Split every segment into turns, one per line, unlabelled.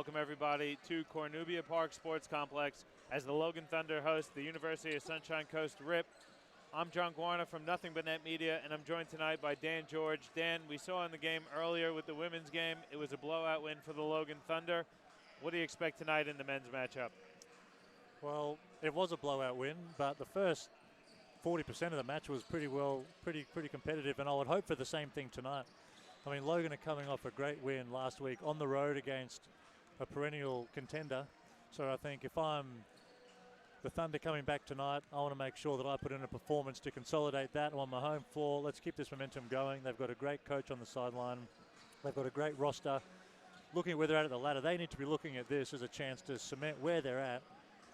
welcome everybody to Cornubia Park Sports Complex as the Logan Thunder host the University of Sunshine Coast RIP. I'm John Guarna from Nothing But Net Media, and I'm joined tonight by Dan George. Dan, we saw in the game earlier with the women's game, it was a blowout win for the Logan Thunder. What do you expect tonight in the men's matchup?
Well, it was a blowout win, but the first 40% of the match was pretty competitive, and I would hope for the same thing tonight. I mean, Logan are coming off a great win last week on the road against a perennial contender. So I think if I'm the Thunder coming back tonight, I want to make sure that I put in a performance to consolidate that on my home floor. Let's keep this momentum going. They've got a great coach on the sideline. They've got a great roster. Looking at where they're at the ladder, they need to be looking at this as a chance to cement where they're at,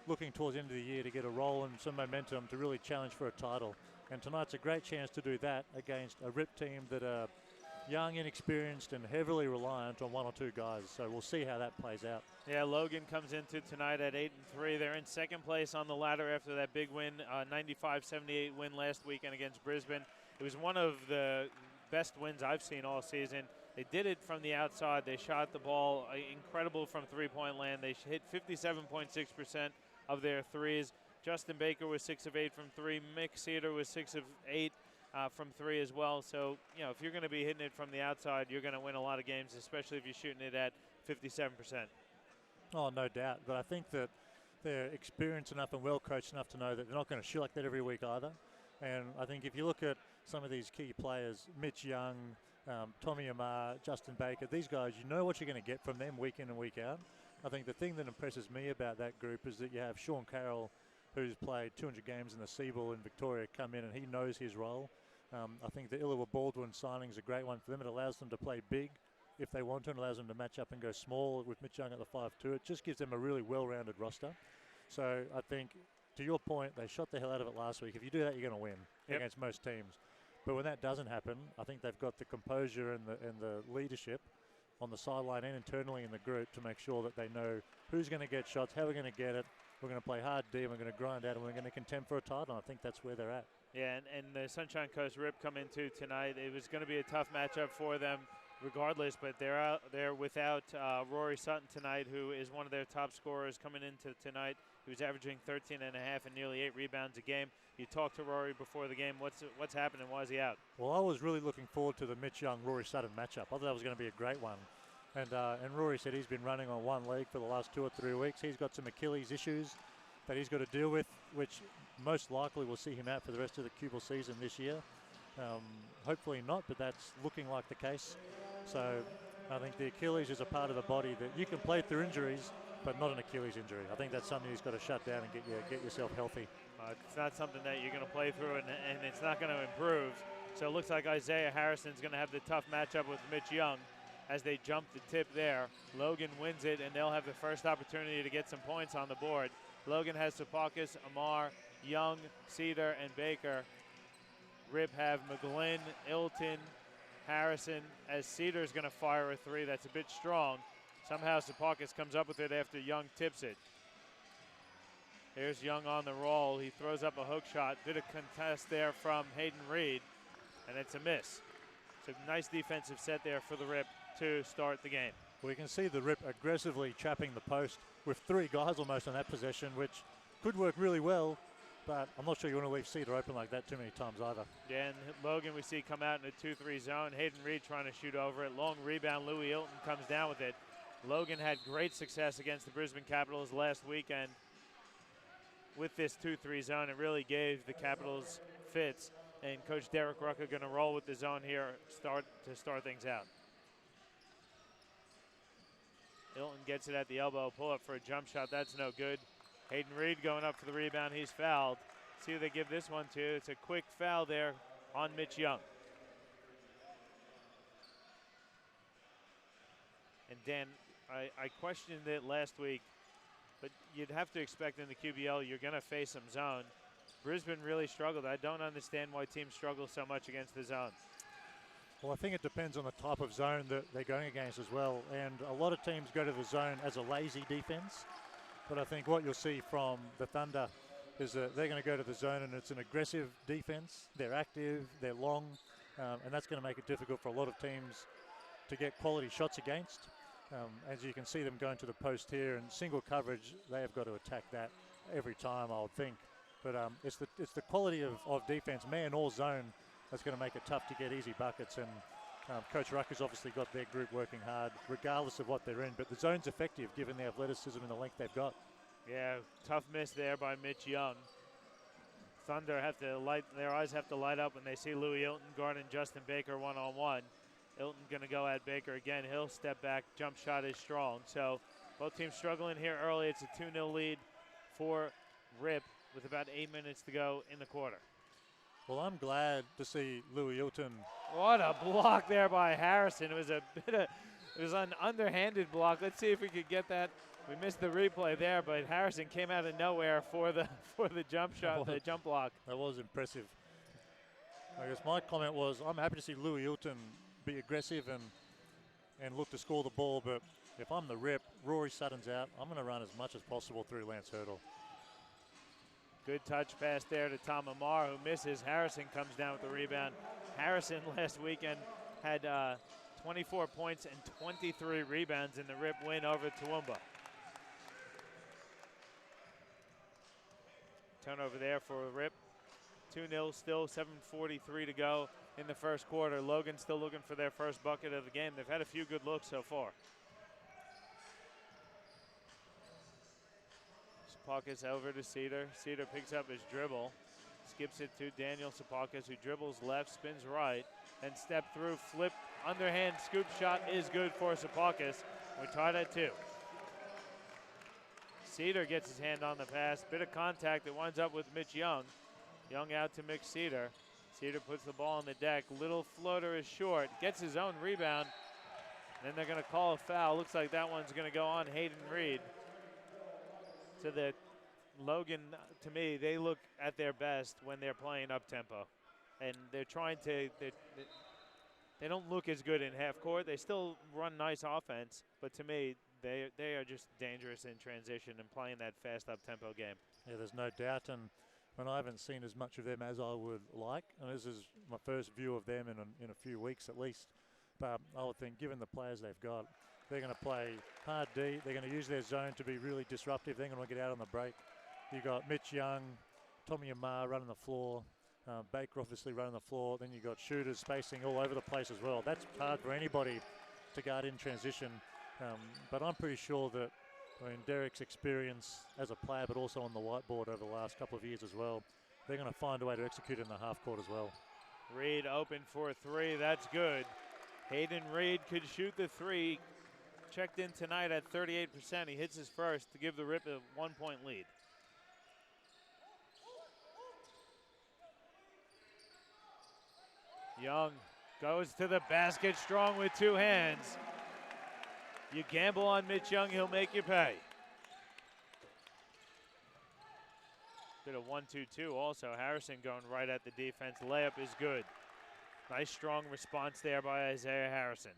looking towards the end of the year to get a roll and some momentum to really challenge for a title. And tonight's a great chance to do that against a RIP team that are young, inexperienced, and heavily reliant on one or two guys. So we'll see how that plays out.
Yeah, Logan comes into tonight at 8-3. They're in second place on the ladder after that big win, 95-78 win last weekend against Brisbane. It was one of the best wins I've seen all season. They did it from the outside. They shot the ball incredible from three-point land. They hit 57.6% of their threes. Justin Baker was 6 of 8 from three. Mick Cedar was 6 of 8. From three as well. So, if you're going to be hitting it from the outside, you're going to win a lot of games, especially if you're shooting it at 57%.
Oh, no doubt. But I think that they're experienced enough and well-coached enough to know that they're not going to shoot like that every week either. And I think if you look at some of these key players, Mitch Young, Tommy Amar, Justin Baker, these guys, you know what you're going to get from them week in and week out. I think the thing that impresses me about that group is that you have Sean Carroll, who's played 200 games in the Seabull in Victoria, come in, and he knows his role. I think the Illawarra Baldwin signing is a great one for them. It allows them to play big if they want to, and allows them to match up and go small with Mitch Young at the 5-2. It just gives them a really well-rounded roster. So I think, to your point, they shot the hell out of it last week. If you do that, you're going to win against most teams. But when that doesn't happen, I think they've got the composure and the leadership on the sideline and internally in the group to make sure that they know who's going to get shots, how we're going to get it. We're going to play hard D, we're going to grind out, and we're going to contend for a title. I think that's where they're at.
Yeah, and the Sunshine Coast RIP come into tonight. It was going to be a tough matchup for them regardless, but they're without Rory Sutton tonight, who is one of their top scorers coming into tonight. He was averaging 13.5 and nearly 8 rebounds a game. You talked to Rory before the game. What's happening? Why is he out?
Well, I was really looking forward to the Mitch Young-Rory Sutton matchup. I thought that was going to be a great one. And Rory said he's been running on one leg for the last 2 or 3 weeks. He's got some Achilles issues that he's got to deal with, which most likely will see him out for the rest of the QBL season this year. Hopefully not, but that's looking like the case. So I think the Achilles is a part of the body that you can play through injuries, but not an Achilles injury. I think that's something he's got to shut down and get yourself healthy.
It's not something that you're going to play through, and it's not going to improve. So it looks like Isaiah Harrison's going to have the tough matchup with Mitch Young as they jump the tip there. Logan wins it, and they'll have the first opportunity to get some points on the board. Logan has Sapakis, Amar, Young, Cedar, and Baker. RIP have McGlynn, Ilton, Harrison, as Cedar's going to fire a three that's a bit strong. Somehow Sapakis comes up with it after Young tips it. Here's Young on the roll. He throws up a hook shot. Bit of contest there from Hayden Reed, and it's a miss. So nice defensive set there for the RIP to start the game.
We can see the RIP aggressively trapping the post with 3 guys almost on that possession, which could work really well, but I'm not sure you want to leave Cedar open like that too many times either.
Yeah, and Logan we see come out in a 2-3 zone. Hayden Reed trying to shoot over it. Long rebound. Louis Ilton comes down with it. Logan had great success against the Brisbane Capitals last weekend with this 2-3 zone. It really gave the Capitals fits, and Coach Derek Rucker going to roll with the zone here to start things out. Ilton gets it at the elbow, pull up for a jump shot. That's no good. Hayden Reed going up for the rebound. He's fouled. See who they give this one to. It's a quick foul there on Mitch Young. And Dan, I questioned it last week, but you'd have to expect in the QBL you're going to face some zone. Brisbane really struggled. I don't understand why teams struggle so much against the zone.
Well, I think it depends on the type of zone that they're going against as well. And a lot of teams go to the zone as a lazy defense. But I think what you'll see from the Thunder is that they're going to go to the zone and it's an aggressive defense. They're active, they're long, and that's going to make it difficult for a lot of teams to get quality shots against. As you can see them going to the post here and single coverage, they have got to attack that every time, I would think. But it's the quality of defense, man or zone, that's going to make it tough to get easy buckets. And Coach Rucker's obviously got their group working hard, regardless of what they're in. But the zone's effective, given the athleticism and the length they've got.
Yeah, tough miss there by Mitch Young. Thunder their eyes have to light up when they see Louis Ilton guarding Justin Baker one-on-one. Ilton going to go at Baker again. He'll step back. Jump shot is strong. So both teams struggling here early. It's a 2-0 lead for Rip with about 8 minutes to go in the quarter.
Well, I'm glad to see Louis Ilton.
What a block there by Harrison. It was an underhanded block. Let's see if we could get that. We missed the replay there, but Harrison came out of nowhere for the jump shot, the jump block.
That was impressive. I guess my comment was I'm happy to see Louis Ilton be aggressive and look to score the ball, but if I'm the Rip, Rory Sutton's out, I'm going to run as much as possible through Lance Hurdle.
Good touch pass there to Tom Amar, who misses. Harrison comes down with the rebound. Harrison last weekend had 24 points and 23 rebounds in the Rip win over Toowoomba. Turnover there for Rip. 2-0 still, 7:43 to go in the first quarter. Logan still looking for their first bucket of the game. They've had a few good looks so far. Sapakis over to Cedar. Cedar picks up his dribble. Skips it to Daniel Sapakis, who dribbles left, spins right, and step through, flip, underhand scoop shot is good for Sapakis. We're tied at 2. Cedar gets his hand on the pass. Bit of contact. It winds up with Mitch Young. Young out to Mick Cedar. Cedar puts the ball on the deck. Little floater is short. Gets his own rebound. Then they're going to call a foul. Looks like that one's going to go on Hayden Reed. So that Logan, to me, they look at their best when they're playing up-tempo. And they're trying to, they don't look as good in half court. They still run nice offense. But to me, they are just dangerous in transition and playing that fast up-tempo game.
Yeah, there's no doubt. And I haven't seen as much of them as I would like. And this is my first view of them in a few weeks at least. But I would think, given the players they've got, they're going to play hard D. They're going to use their zone to be really disruptive. They're going to get out on the break. You've got Mitch Young, Tommy Amar running the floor, Baker obviously running the floor. Then you've got shooters spacing all over the place as well. That's hard for anybody to guard in transition. But I'm pretty sure that Derek's experience as a player, but also on the whiteboard over the last couple of years as well, they're going to find a way to execute in the half court as well.
Reed open for 3. That's good. Hayden Reed could shoot the 3. Checked in tonight at 38%. He hits his first to give the Rip a 1-point lead. Young goes to the basket strong with 2 hands. You gamble on Mitch Young, he'll make you pay. Bit of 1-2-2 also. Harrison going right at the defense. Layup is good. Nice strong response there by Isaiah Harrison.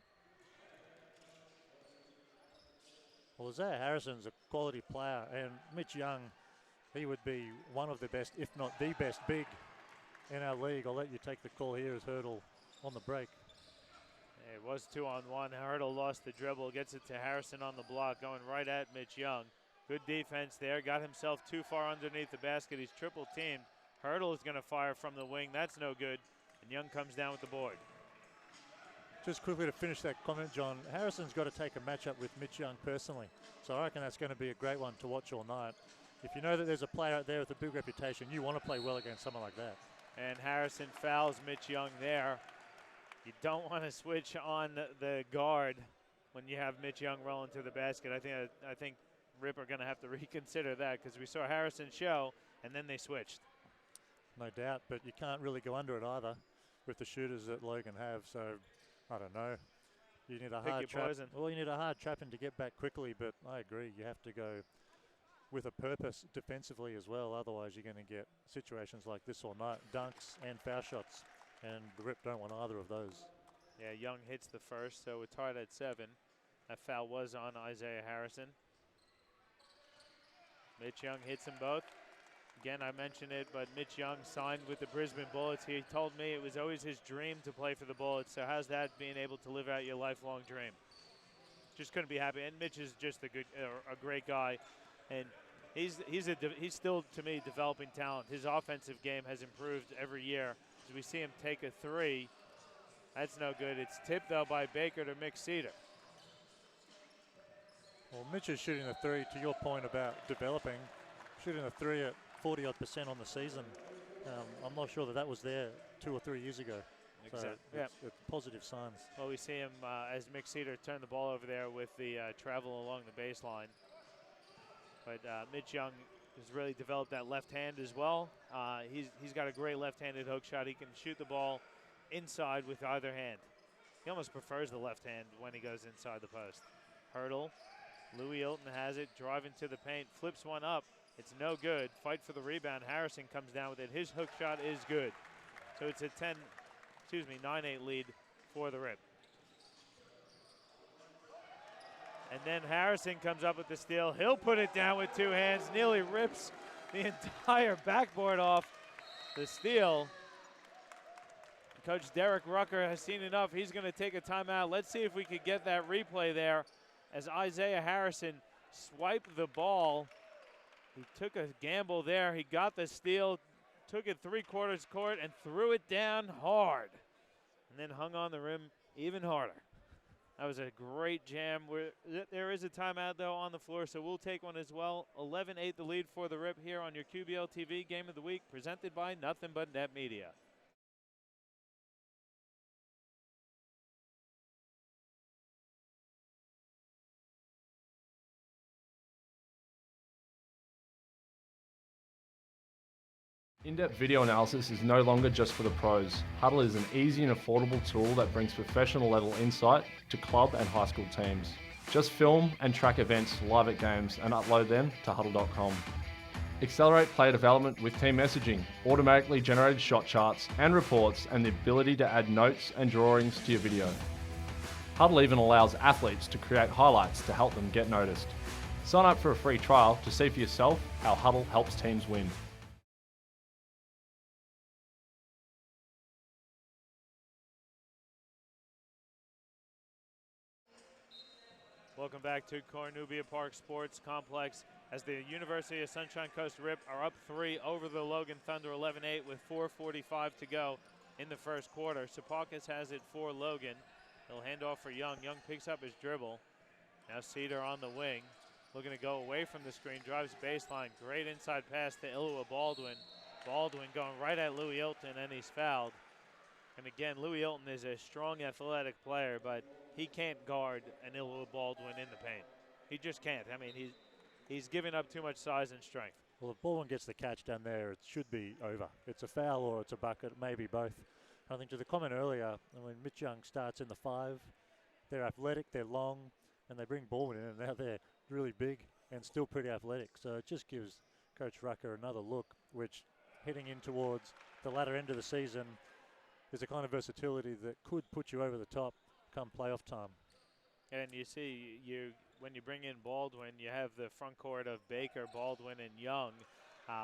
Well, Isaiah Harrison's a quality player, and Mitch Young, he would be one of the best, if not the best, big in our league. I'll let you take the call here as Hurdle on the break.
It was 2-on-1. Hurdle lost the dribble, gets it to Harrison on the block, going right at Mitch Young. Good defense there. Got himself too far underneath the basket. He's triple teamed. Hurdle is going to fire from the wing. That's no good. And Young comes down with the board.
Just quickly to finish that comment, John, Harrison's got to take a matchup with Mitch Young personally. So I reckon that's going to be a great one to watch all night. If you know that there's a player out there with a big reputation, you want to play well against someone like that.
And Harrison fouls Mitch Young there. You don't want to switch on the guard when you have Mitch Young rolling to the basket. I think Rip are going to have to reconsider that, because we saw Harrison show, and then they switched.
No doubt, but you can't really go under it either with the shooters that Logan have. So I don't know. You need a hard trap. Well, you need a hard trapping to get back quickly, but I agree. You have to go with a purpose defensively as well. Otherwise, you're going to get situations like this all night, dunks and foul shots, and the Rip don't want either of those.
Yeah, Young hits the first, so we're tied at 7. That foul was on Isaiah Harrison. Mitch Young hits them both. Again, I mentioned it, but Mitch Young signed with the Brisbane Bullets. He told me it was always his dream to play for the Bullets. So how's that, being able to live out your lifelong dream? just couldn't be happy. And Mitch is just a great guy, and he's still, to me, developing talent. His offensive game has improved every year. As we see him take a three, that's no good. It's tipped though by Baker to Mick Cedar.
Well, Mitch is shooting a three, to your point about developing, shooting a three at 40-odd% on the season. I'm not sure that was there 2 or 3 years ago.
Exactly.
So it's positive signs.
Well, we see him as Mick Cedar turned the ball over there with the travel along the baseline. But Mitch Young has really developed that left hand as well. He's got a great left-handed hook shot. He can shoot the ball inside with either hand. He almost prefers the left hand when he goes inside the post. Hurdle. Louis Ilton has it, driving to the paint, flips one up. It's no good. Fight for the rebound. Harrison comes down with it. His hook shot is good. So it's a 9-8 lead for the Rip. And then Harrison comes up with the steal. He'll put it down with 2 hands. Nearly rips the entire backboard off the steal. Coach Derek Rucker has seen enough. He's going to take a timeout. Let's see if we could get that replay there as Isaiah Harrison swiped the ball. He took a gamble there. He got the steal, took it 3/4 court, and threw it down hard. And then hung on the rim even harder. That was a great jam. There is a timeout, though, on the floor, so we'll take one as well. 11-8 the lead for the Rip here on your QBL TV Game of the Week, presented by Nothing But Net Media.
In-depth video analysis is no longer just for the pros. Huddle is an easy and affordable tool that brings professional level insight to club and high school teams. Just film and track events live at games and upload them to huddle.com. Accelerate player development with team messaging, automatically generated shot charts and reports, and the ability to add notes and drawings to your video. Huddle even allows athletes to create highlights to help them get noticed. Sign up for a free trial to see for yourself how Huddle helps teams win.
Welcome back to Cornubia Park Sports Complex as the University of Sunshine Coast Rip are up 3 over the Logan Thunder 11-8 with 4:45 to go in the first quarter. Sepakis has it for Logan. He'll hand off for Young. Young picks up his dribble. Now Cedar on the wing. Looking to go away from the screen. Drives baseline. Great inside pass to Ilua Baldwin. Baldwin going right at Louis Ilton, and he's fouled. And again, Louis Ilton is a strong, athletic player, but he can't guard an Ilua Baldwin in the paint. He just can't. I mean, he's giving up too much size and strength.
Well, if Baldwin gets the catch down there, it should be over. It's a foul or it's a bucket, maybe both. I think to the comment earlier, when Mitch Young starts in the 5, they're athletic, they're long, and they bring Baldwin in, and now they're really big and still pretty athletic. So it just gives Coach Rucker another look, which heading in towards the latter end of the season is a kind of versatility that could put you over the top come playoff time.
And you see, when you bring in Baldwin, you have the front court of Baker, Baldwin, and Young.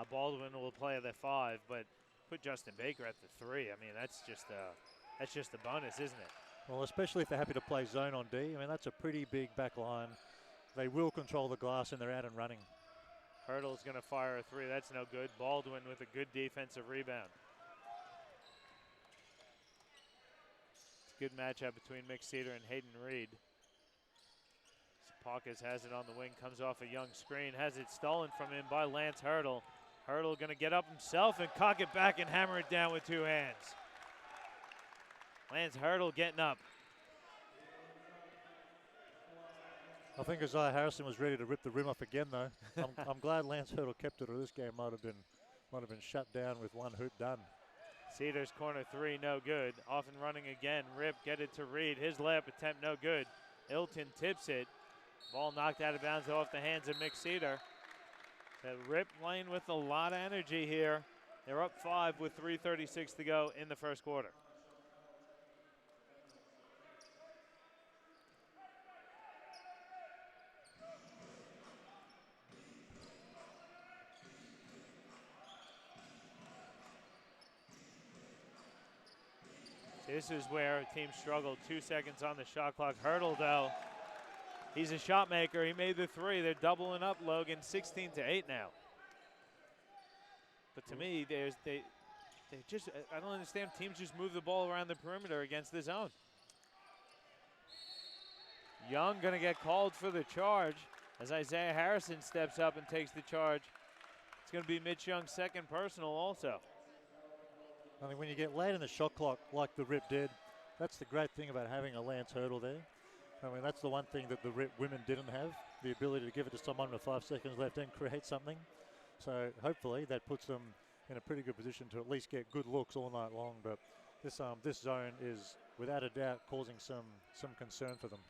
Baldwin will play at the 5, but put Justin Baker at the 3. I mean, that's just a bonus, isn't it?
Well, especially if they're happy to play zone on D. I mean, that's a pretty big back line. They will control the glass, and they're out and running.
Hurdle's going to fire a 3. That's no good. Baldwin with a good defensive rebound. Good matchup between Mick Cedar and Hayden Reed. Sepakis has it on the wing, comes off a Young screen, has it stolen from him by Lance Hurdle. Hurdle going to get up himself and cock it back and hammer it down with 2 hands. Lance Hurdle getting up.
I think Isaiah Harrison was ready to rip the rim off again, though. I'm glad Lance Hurdle kept it, or this game might have been shut down with one hoop done.
Cedars corner 3, no good. Off and running again. Rip, get it to Reed. His layup attempt, no good. Ilton tips it. Ball knocked out of bounds off the hands of Mick Cedar. The Rip playing with a lot of energy here. They're up 5 with 3:36 to go in the first quarter. This is where teams struggle. 2 seconds on the shot clock. Hurdle, though, He's a shot maker. He made the three. They're doubling up Logan, 16-8 now. But to me, they just, I don't understand. Teams just move the ball around the perimeter against the zone. Young going to get called for the charge as Isaiah Harrison steps up and takes the charge. It's going to be Mitch Young's second personal also.
I mean, when you get late in the shot clock like the Rip did, that's the great thing about having a Lance Hurdle there. I mean, that's the one thing that the Rip women didn't have, the ability to give it to someone with 5 seconds left and create something. So hopefully that puts them in a pretty good position to at least get good looks all night long. But this zone is without a doubt causing some concern for them.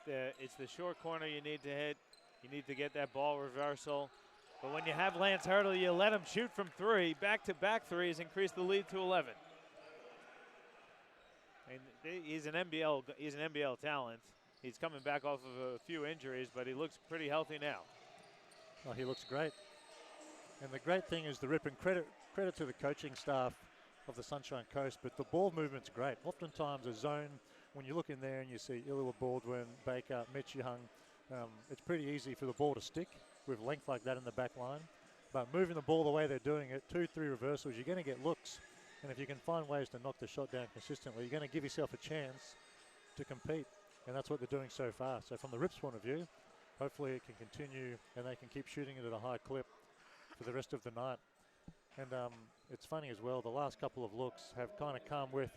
Yeah, it's the short corner you need to hit. You need to get that ball reversal. But when you have Lance Hurdle, you let him shoot from three. Back-to-back threes increase the lead to 11. And he's an NBL talent. He's coming back off of a few injuries, but he looks pretty healthy now.
Oh, he looks great. And the great thing is the Rip, and credit to the coaching staff of the Sunshine Coast, but the ball movement's great. Oftentimes a zone, when you look in there and you see Iliwa, Baldwin, Baker, Mitch Young, it's pretty easy for the ball to stick with length like that in the back line. But moving the ball the way they're doing it, 2-3 reversals, you're going to get looks. And if you can find ways to knock the shot down consistently, you're going to give yourself a chance to compete. And that's what they're doing so far. So from the Rips' point of view, hopefully it can continue and they can keep shooting it at a high clip for the rest of the night. And it's funny as well, the last couple of looks have kind of come with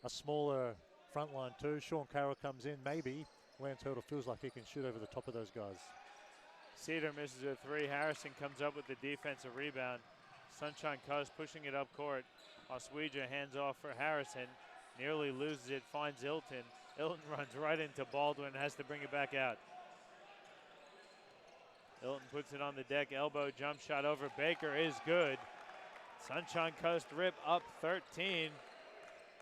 a smaller front line too. Sean Carroll comes in, maybe Lance Hurdle feels like he can shoot over the top of those guys.
Cedar misses a three. Harrison comes up with the defensive rebound. Sunshine Coast pushing it up court. Osweja hands off for Harrison. Nearly loses it, finds Ilton. Ilton runs right into Baldwin, has to bring it back out. Ilton puts it on the deck, elbow jump shot over Baker is good. Sunshine Coast Rip up 13.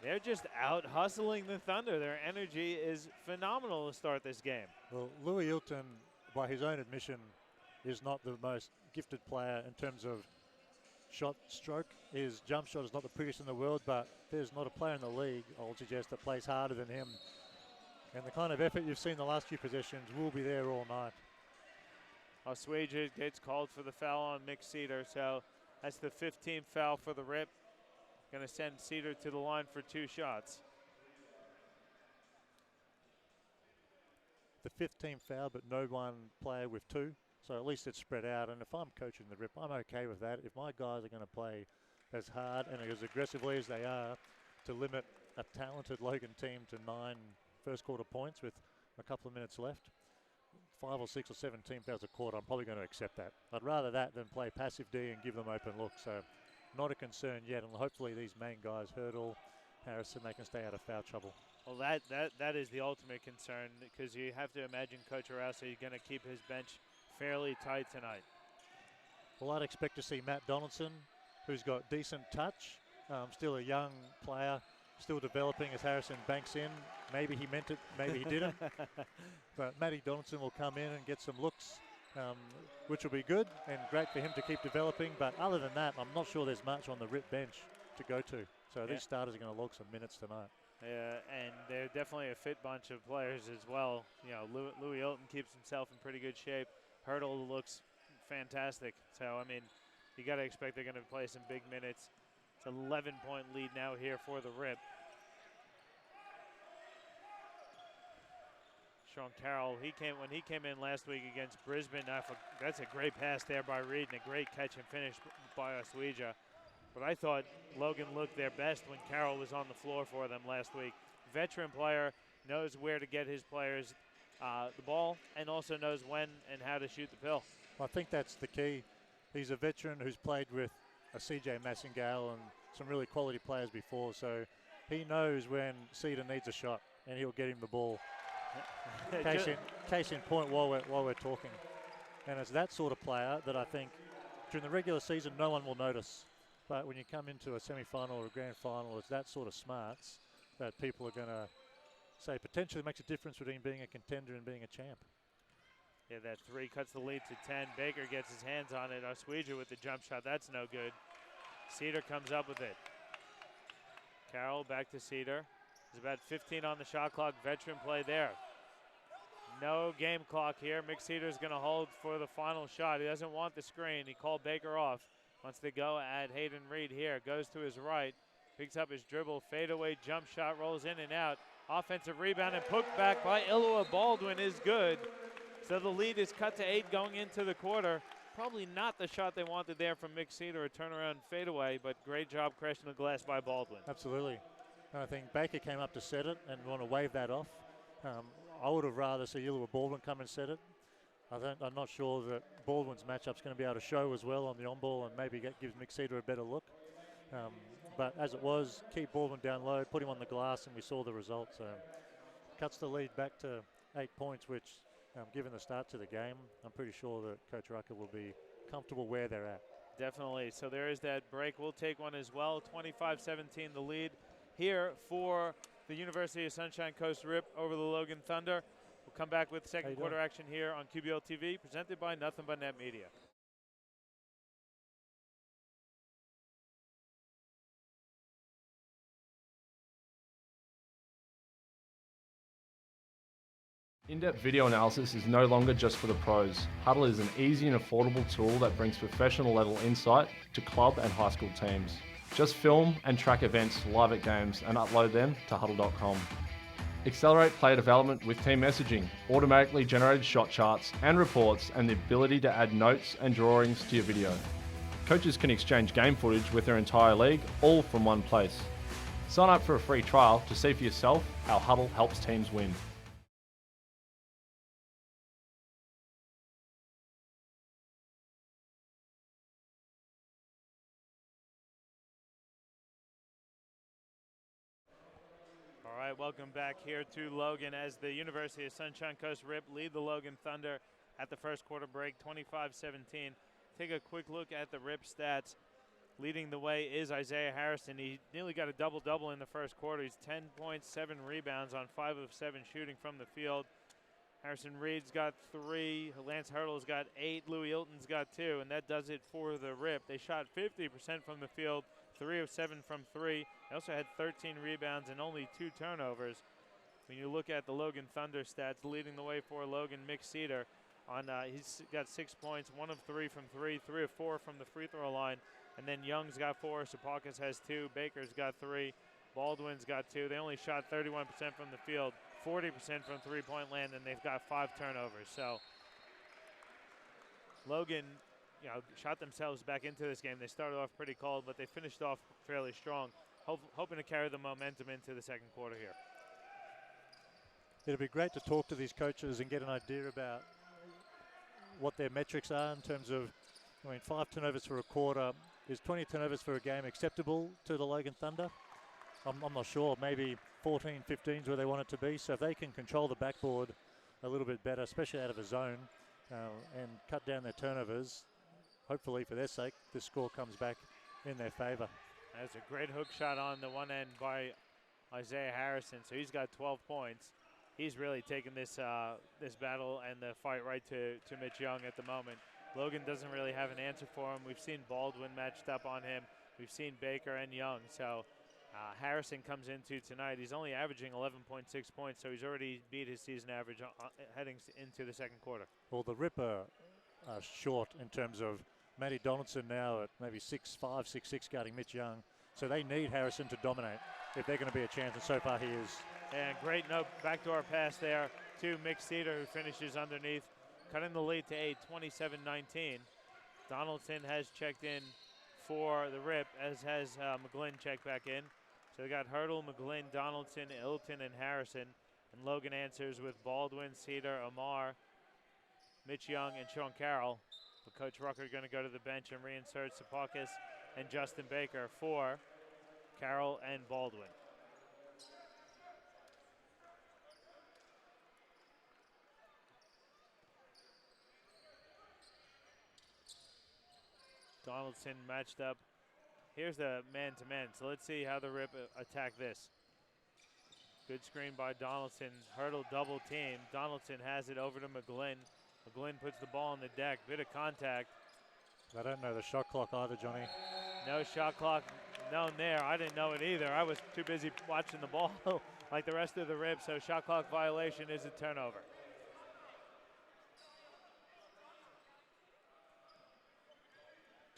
They're just out hustling the Thunder. Their energy is phenomenal to start this game.
Well, Louis Ilton, by his own admission, is not the most gifted player in terms of shot stroke. His jump shot is not the prettiest in the world, but there's not a player in the league, I would suggest, that plays harder than him. And the kind of effort you've seen the last few possessions will be there all night.
Osweja gets called for the foul on Mick Cedar, so that's the 15th foul for the Rip. Going to send Cedar to the line for 2 shots.
The 15th foul, but no one player with 2. So at least it's spread out. And if I'm coaching the Rip, I'm okay with that. If my guys are going to play as hard and as aggressively as they are to limit a talented Logan team to 9 first quarter points with a couple of minutes left, 5 or 6 or 7 team fouls a quarter, I'm probably going to accept that. I'd rather that than play passive D and give them open looks. So not a concern yet. And hopefully these main guys, Hurdle, Harrison, they can stay out of foul trouble.
Well, that is the ultimate concern, because you have to imagine Coach Arauso is going to keep his bench fairly tight tonight.
Well, I'd expect to see Matt Donaldson, who's got decent touch, still a young player, still developing as Harrison banks in. Maybe he meant it, maybe he didn't. But Matty Donaldson will come in and get some looks, which will be good and great for him to keep developing. But other than that, I'm not sure there's much on the Rip bench to go to. So these starters are going to log some minutes tonight.
Yeah, and they're definitely a fit bunch of players as well. You know, Louis Ilton keeps himself in pretty good shape. Hurdle looks fantastic. So, I mean, you got to expect they're going to play some big minutes. It's an 11-point lead now here for the Rip. Sean Carroll, when he came in last week against Brisbane. That's a great pass there by Reed and a great catch and finish by Osweja. But I thought Logan looked their best when Carroll was on the floor for them last week. Veteran player, knows where to get his players the ball, and also knows when and how to shoot the pill.
Well, I think that's the key. He's a veteran who's played with a CJ Massingale and some really quality players before, so he knows when Cedar needs a shot, and he'll get him the ball. Case in point while we're talking. And it's that sort of player that I think during the regular season no one will notice. But when you come into a semi-final or a grand final, it's that sort of smarts that people are going to say potentially makes a difference between being a contender and being a champ.
Yeah, that 3 cuts the lead to 10. Baker gets his hands on it. Osweja with the jump shot. That's no good. Cedar comes up with it. Carroll back to Cedar. There's about 15 on the shot clock. Veteran play there. No game clock here. McCedar's going to hold for the final shot. He doesn't want the screen. He called Baker off. Wants to go at Hayden Reed here. Goes to his right. Picks up his dribble. Fadeaway jump shot. Rolls in and out. Offensive rebound and put back by Ilua Baldwin is good. So the lead is cut to 8 going into the quarter. Probably not the shot they wanted there from McCedar, a turnaround fadeaway, but great job crashing the glass by Baldwin.
Absolutely. And I think Baker came up to set it and want to wave that off. I would have rather see Ilua Baldwin come and set it. I'm not sure that Baldwin's matchup's going to be able to show as well on the on-ball and maybe gives McCedar a better look. But as it was, keep Baldwin down low, put him on the glass, and we saw the result. So cuts the lead back to 8 points, which, given the start to the game, I'm pretty sure that Coach Rucker will be comfortable where they're at.
Definitely. So there is that break. We'll take one as well. 25-17 the lead here for the University of Sunshine Coast Rip over the Logan Thunder. We'll come back with second quarter action here on QBL TV, presented by Nothing But Net Media.
In-depth video analysis is no longer just for the pros. Huddle is an easy and affordable tool that brings professional level insight to club and high school teams. Just film and track events live at games and upload them to huddle.com. Accelerate player development with team messaging, automatically generated shot charts and reports, and the ability to add notes and drawings to your video. Coaches can exchange game footage with their entire league, all from one place. Sign up for a free trial to see for yourself how Huddle helps teams win.
All right, welcome back here to Logan as the University of Sunshine Coast Rip lead the Logan Thunder at the first quarter break, 25-17. Take a quick look at the Rip stats. Leading the way is Isaiah Harrison. He nearly got a double-double in the first quarter. He's 10 points, 7 rebounds on 5 of 7 shooting from the field. Harrison Reed's got 3. Lance Hurdle's got 8. Louis Ilton's got 2, and that does it for the Rip. They shot 50% from the field, 3 of 7 from 3. They also had 13 rebounds and only 2 turnovers. When you look at the Logan Thunder stats, leading the way for Logan McCedar, he's got 6 points, 1 of 3 from 3, 3 of 4 from the free throw line. And then Young's got 4, Sapakis has 2, Baker's got 3, Baldwin's got 2. They only shot 31% from the field, 40% from three-point land, and they've got 5 turnovers. So Logan, shot themselves back into this game. They started off pretty cold, but they finished off fairly strong, hoping to carry the momentum into the second quarter here.
It'll be great to talk to these coaches and get an idea about what their metrics are in terms of, 5 turnovers for a quarter. Is 20 turnovers for a game acceptable to the Logan Thunder? I'm not sure. Maybe 14, 15 is where they want it to be. So if they can control the backboard a little bit better, especially out of a zone, and cut down their turnovers, hopefully for their sake, this score comes back in their favor.
That's a great hook shot on the one end by Isaiah Harrison. So he's got 12 points. He's really taken this this battle and the fight right to Mitch Young at the moment. Logan doesn't really have an answer for him. We've seen Baldwin matched up on him. We've seen Baker and Young. So Harrison comes into tonight. He's only averaging 11.6 points, so he's already beat his season average heading into the second quarter.
Well, the Rip are short in terms of Matty Donaldson now at maybe 6'5", 6'6", guarding Mitch Young. So they need Harrison to dominate if they're going to be a chance, and so far he is.
And great backdoor pass there to McCedar, who finishes underneath, cutting the lead to 8, 27-19. Donaldson has checked in for the Rip, as has McGlynn checked back in. So they got Hurdle, McGlynn, Donaldson, Ilton, and Harrison. And Logan answers with Baldwin, Cedar, Amar, Mitch Young, and Sean Carroll. But Coach Rucker going to go to the bench and reinsert Sapakis and Justin Baker for Carroll and Baldwin. Donaldson matched up. Here's the man-to-man. So let's see how the Rip attack this. Good screen by Donaldson. Hurdle double team. Donaldson has it over to McGlynn. McGlynn puts the ball on the deck. Bit of contact.
I don't know the shot clock either, Johnny.
No shot clock known there. I didn't know it either. I was too busy watching the ball like the rest of the rib, so shot clock violation is a turnover.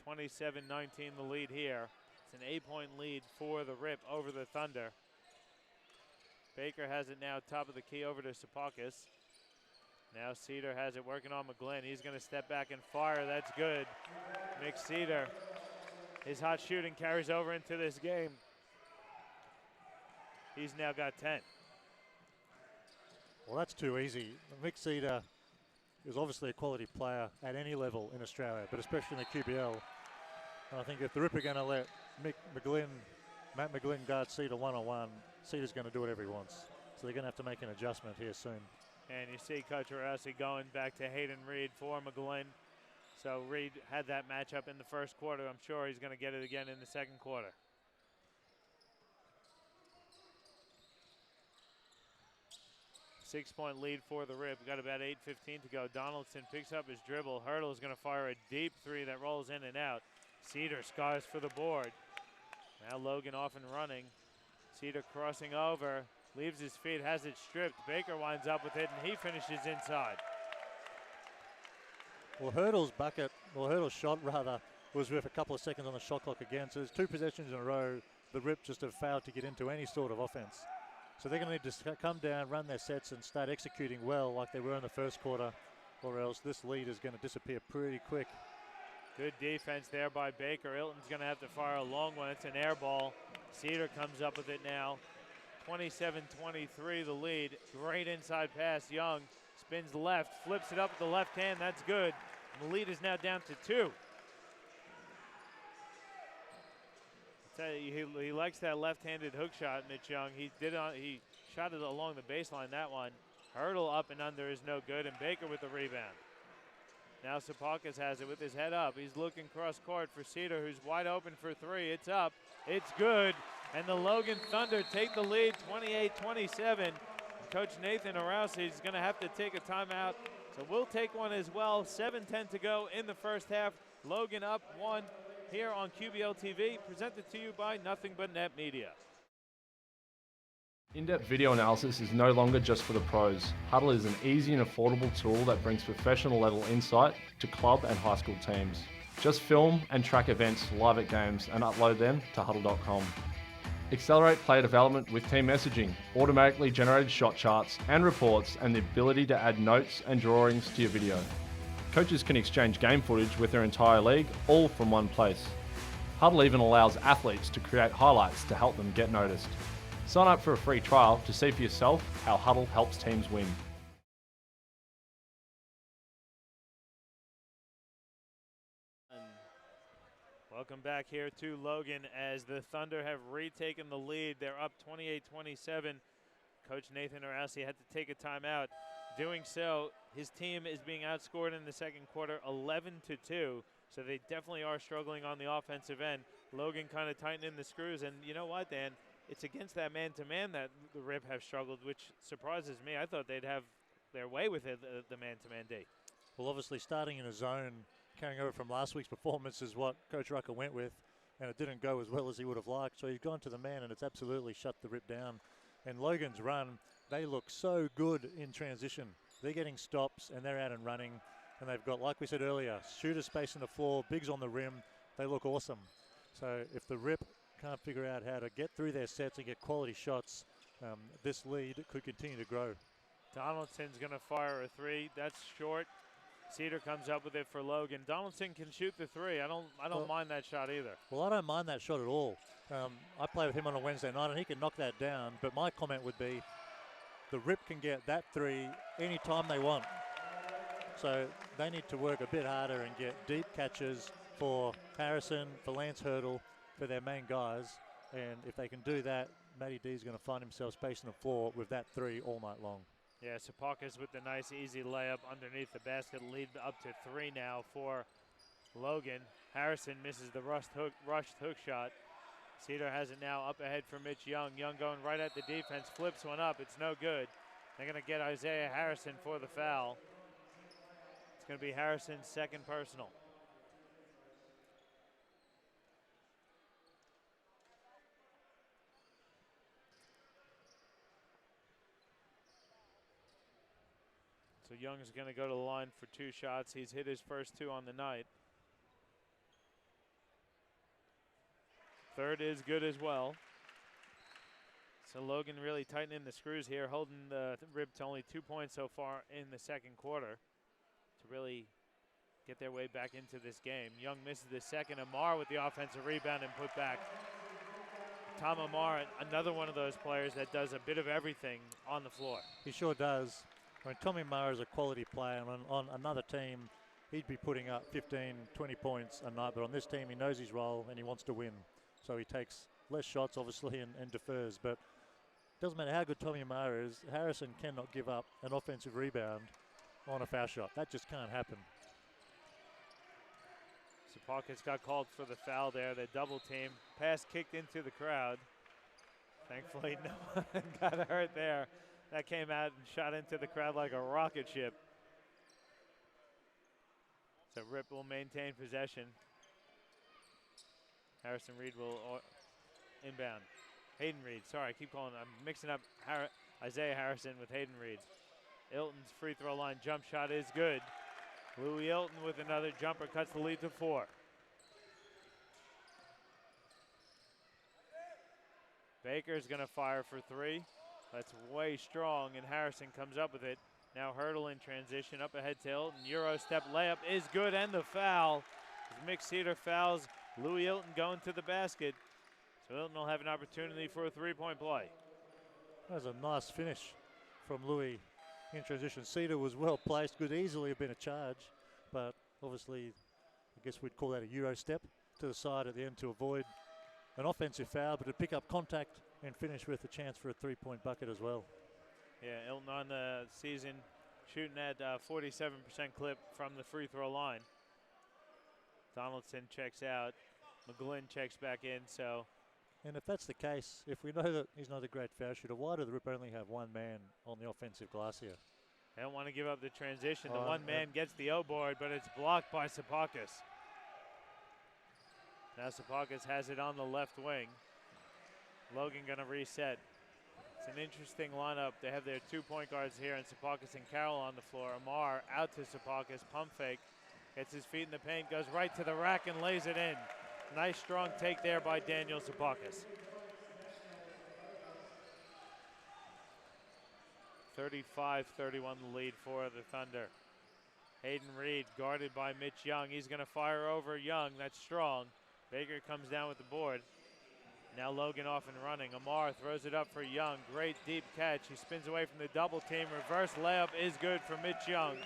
(27-19) the lead here. It's an 8-point lead for the Rip over the Thunder. Baker has it now top of the key over to Sapakis. Now Cedar has it working on McGlynn. He's going to step back and fire. That's good. Mick Cedar, his hot shooting carries over into this game. He's now got 10.
Well, that's too easy. Mick Cedar is obviously a quality player at any level in Australia, but especially in the QBL. And I think if the Rip are going to let Matt McGlynn guard Cedar one-on-one, Cedar's going to do whatever he wants. So they're going to have to make an adjustment here soon.
And you see Coach Rossi going back to Hayden Reed for McGlynn. So Reed had that matchup in the first quarter. I'm sure he's going to get it again in the second quarter. Six-point lead for the Rip. We've got about 8:15 to go. Donaldson picks up his dribble. Hurdle is going to fire a deep three that rolls in and out. Cedar scars for the board. Now Logan off and running. Cedar crossing over. Leaves his feet, has it stripped. Baker winds up with it, and he finishes inside.
Well, Hurdle's shot rather, was worth a couple of seconds on the shot clock again. So there's 2 possessions in a row. The Rip just have failed to get into any sort of offense. So they're going to need to come down, run their sets, and start executing well like they were in the first quarter, or else this lead is going to disappear pretty quick.
Good defense there by Baker. Ilton's going to have to fire a long one. It's an air ball. Cedar comes up with it now. 27-23 the lead. Great inside pass. Young spins left, flips it up with the left hand. That's good. And the lead is now down to 2. I tell you, he likes that left-handed hook shot, Mitch Young. He shot it along the baseline, that one. Hurdle up and under is no good, and Baker with the rebound. Now Sapakis has it with his head up. He's looking cross court for Cedar, who's wide open for 3. It's up. It's good. And the Logan Thunder take the lead 28-27. Coach Nathan Arausi is going to have to take a timeout. So we'll take one as well. 7:10 to go in the first half. Logan up 1 here on QBL TV. Presented to you by Nothing But Net Media.
In-depth video analysis is no longer just for the pros. Huddle is an easy and affordable tool that brings professional level insight to club and high school teams. Just film and track events live at games and upload them to huddle.com. Accelerate player development with team messaging, automatically generated shot charts and reports, and the ability to add notes and drawings to your video. Coaches can exchange game footage with their entire league, all from one place. Huddle even allows athletes to create highlights to help them get noticed. Sign up for a free trial to see for yourself how Huddle helps teams win.
Welcome back here to Logan as the Thunder have retaken the lead. They're up 28-27. Coach Nathan Arausi had to take a timeout. Doing so, his team is being outscored in the second quarter 11-2. So they definitely are struggling on the offensive end. Logan kind of tightening the screws. And you know what, Dan? It's against that man-to-man that the Rip have struggled, which surprises me. I thought they'd have their way with it, the man-to-man D.
Well, obviously starting in a zone, carrying over from last week's performance is what Coach Rucker went with, and it didn't go as well as he would have liked. So he's gone to the man, and it's absolutely shut the Rip down. And Logan's run, they look so good in transition. They're getting stops, and they're out and running. And they've got, like we said earlier, shooter space on the floor, bigs on the rim. They look awesome. So if the Rip can't figure out how to get through their sets and get quality shots, this lead could continue to grow.
Donaldson's going to fire a 3. That's short. Cedar comes up with it for Logan. Donaldson can shoot the 3. I don't mind that shot either.
Well, I don't mind that shot at all. I play with him on a Wednesday night, and he can knock that down. But my comment would be, the Rip can get that 3 anytime they want. So they need to work a bit harder and get deep catches for Harrison, for Lance Hurdle, for their main guys. And if they can do that, Matty D is going to find himself space on the floor with that 3 all night long.
Yeah, Sapakis with the nice easy layup underneath the basket, lead up to 3 now for Logan. Harrison misses the rushed hook shot. Cedar has it now up ahead for Mitch Young. Young going right at the defense, flips one up. It's no good. They're going to get Isaiah Harrison for the foul. It's going to be Harrison's second personal. So Young is going to go to the line for 2 shots. He's hit his first 2 on the night. Third is good as well. So Logan really tightening the screws here, holding the rib to only 2 points so far in the second quarter to really get their way back into this game. Young misses the second. Amar with the offensive rebound and put back. Tom Amar, another one of those players that does a bit of everything on the floor.
He sure does. I mean, Tommy Mara is a quality player, and on another team, he'd be putting up 15, 20 points a night, but on this team, he knows his role and he wants to win. So he takes less shots, obviously, and defers, but doesn't matter how good Tommy Mara is, Harrison cannot give up an offensive rebound on a foul shot. That just can't happen.
Sapakis got called for the foul there. The double team. Pass kicked into the crowd. Thankfully, no one got hurt there. That came out and shot into the crowd like a rocket ship. So Rip will maintain possession. Harrison Reed will inbound. Hayden Reed, sorry, I keep calling, I'm mixing up Isaiah Harrison with Hayden Reed. Ilton's free throw line jump shot is good. Louis Ilton with another jumper cuts the lead to 4. Baker's gonna fire for 3. That's way strong, and Harrison comes up with it. Now Hurdle in transition, up ahead to Ilton. Euro step layup is good, and the foul. As Mick Cedar fouls Louis Ilton going to the basket. So Ilton will have an opportunity for a 3-point play.
That was a nice finish from Louis in transition. Cedar was well placed, could easily have been a charge, but obviously, I guess we'd call that a Euro step to the side at the end to avoid an offensive foul, but to pick up contact and finish with a chance for a 3-point bucket as well.
Yeah, Ilton on the season shooting at 47% clip from the free throw line. Donaldson checks out. McGlynn checks back in, so.
And if that's the case, if we know that he's not a great foul shooter, why do the Rip only have one man on the offensive glass here?
They don't want to give up the transition. The one man gets the O board, but it's blocked by Sapakis. Now Sapakis has it on the left wing. Logan gonna reset. It's an interesting lineup. They have their 2 point guards here, and Sapakis and Carroll on the floor. Amar out to Sapakis, pump fake. Gets his feet in the paint, goes right to the rack and lays it in. Nice strong take there by Daniel Sapakis. 35-31 the lead for the Thunder. Hayden Reed guarded by Mitch Young. He's gonna fire over Young, that's strong. Baker comes down with the board. Now Logan off and running. Amar throws it up for Young. Great deep catch. He spins away from the double team. Reverse layup is good for Mitch Young.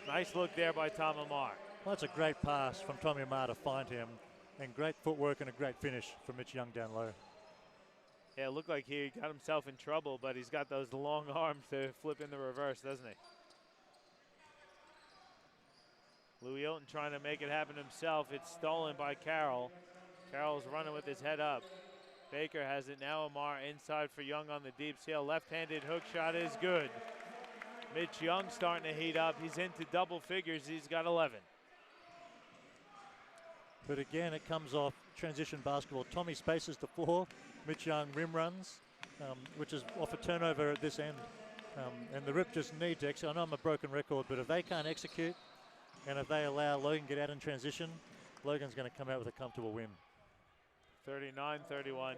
Nice look there by Tom Amar.
Well, that's a great pass from Tommy Amar to find him. And great footwork and a great finish from Mitch Young down low.
Yeah, it looked like he got himself in trouble, but he's got those long arms to flip in the reverse, doesn't he? Louis Ilton trying to make it happen himself. It's stolen by Carroll. Carroll's running with his head up. Baker has it now. Amar inside for Young on the deep seal. Left-handed hook shot is good. Mitch Young starting to heat up. He's into double figures. He's got 11.
But again, it comes off transition basketball. Tommy spaces the floor. Mitch Young rim runs, which is off a turnover at this end. And the Rip just need to execute. I know I'm a broken record, but if they can't execute and if they allow Logan to get out in transition, Logan's going to come out with a comfortable win.
39-31.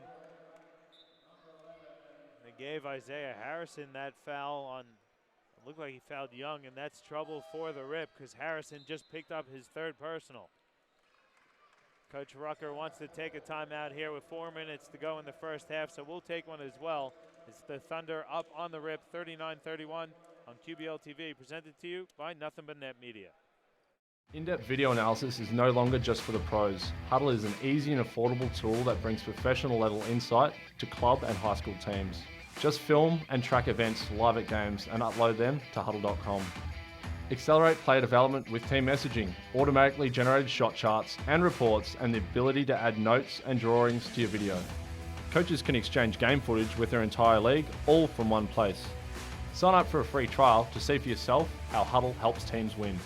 They gave Isaiah Harrison that foul on, it looked like he fouled Young, and that's trouble for the Rip because Harrison just picked up his 3rd personal. Coach Rucker wants to take a timeout here with 4 minutes to go in the first half, so we'll take one as well. It's the Thunder up on the Rip, 39-31 on QBL TV, presented to you by Nothing But Net Media.
In-depth video analysis is no longer just for the pros. Huddle is an easy and affordable tool that brings professional level insight to club and high school teams. Just film and track events live at games and upload them to huddle.com. Accelerate player development with team messaging, automatically generated shot charts and reports, and the ability to add notes and drawings to your video. Coaches can exchange game footage with their entire league, all from one place. Sign up for a free trial to see for yourself how Huddle helps teams win.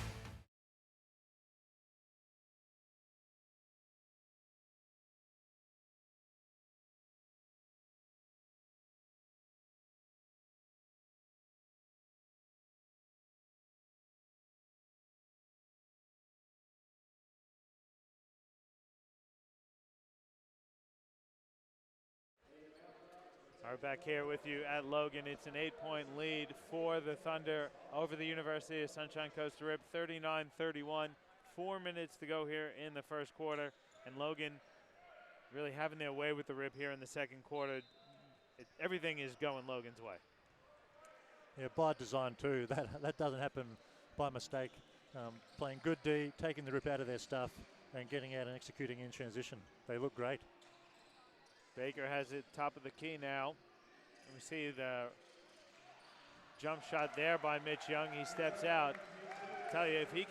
Are back here with you at Logan. It's an 8-point lead for the Thunder over the University of Sunshine Coast Rip, 39-31. 4 minutes to go here in the first quarter, and Logan really having their way with the Rip here in the second quarter. Everything is going Logan's way.
Yeah, by design too. That doesn't happen by mistake. Playing good D, taking the Rip out of their stuff, and getting out and executing in transition. They look great.
Baker has it top of the key now. And we see the jump shot there by Mitch Young. He steps out. I tell you, if he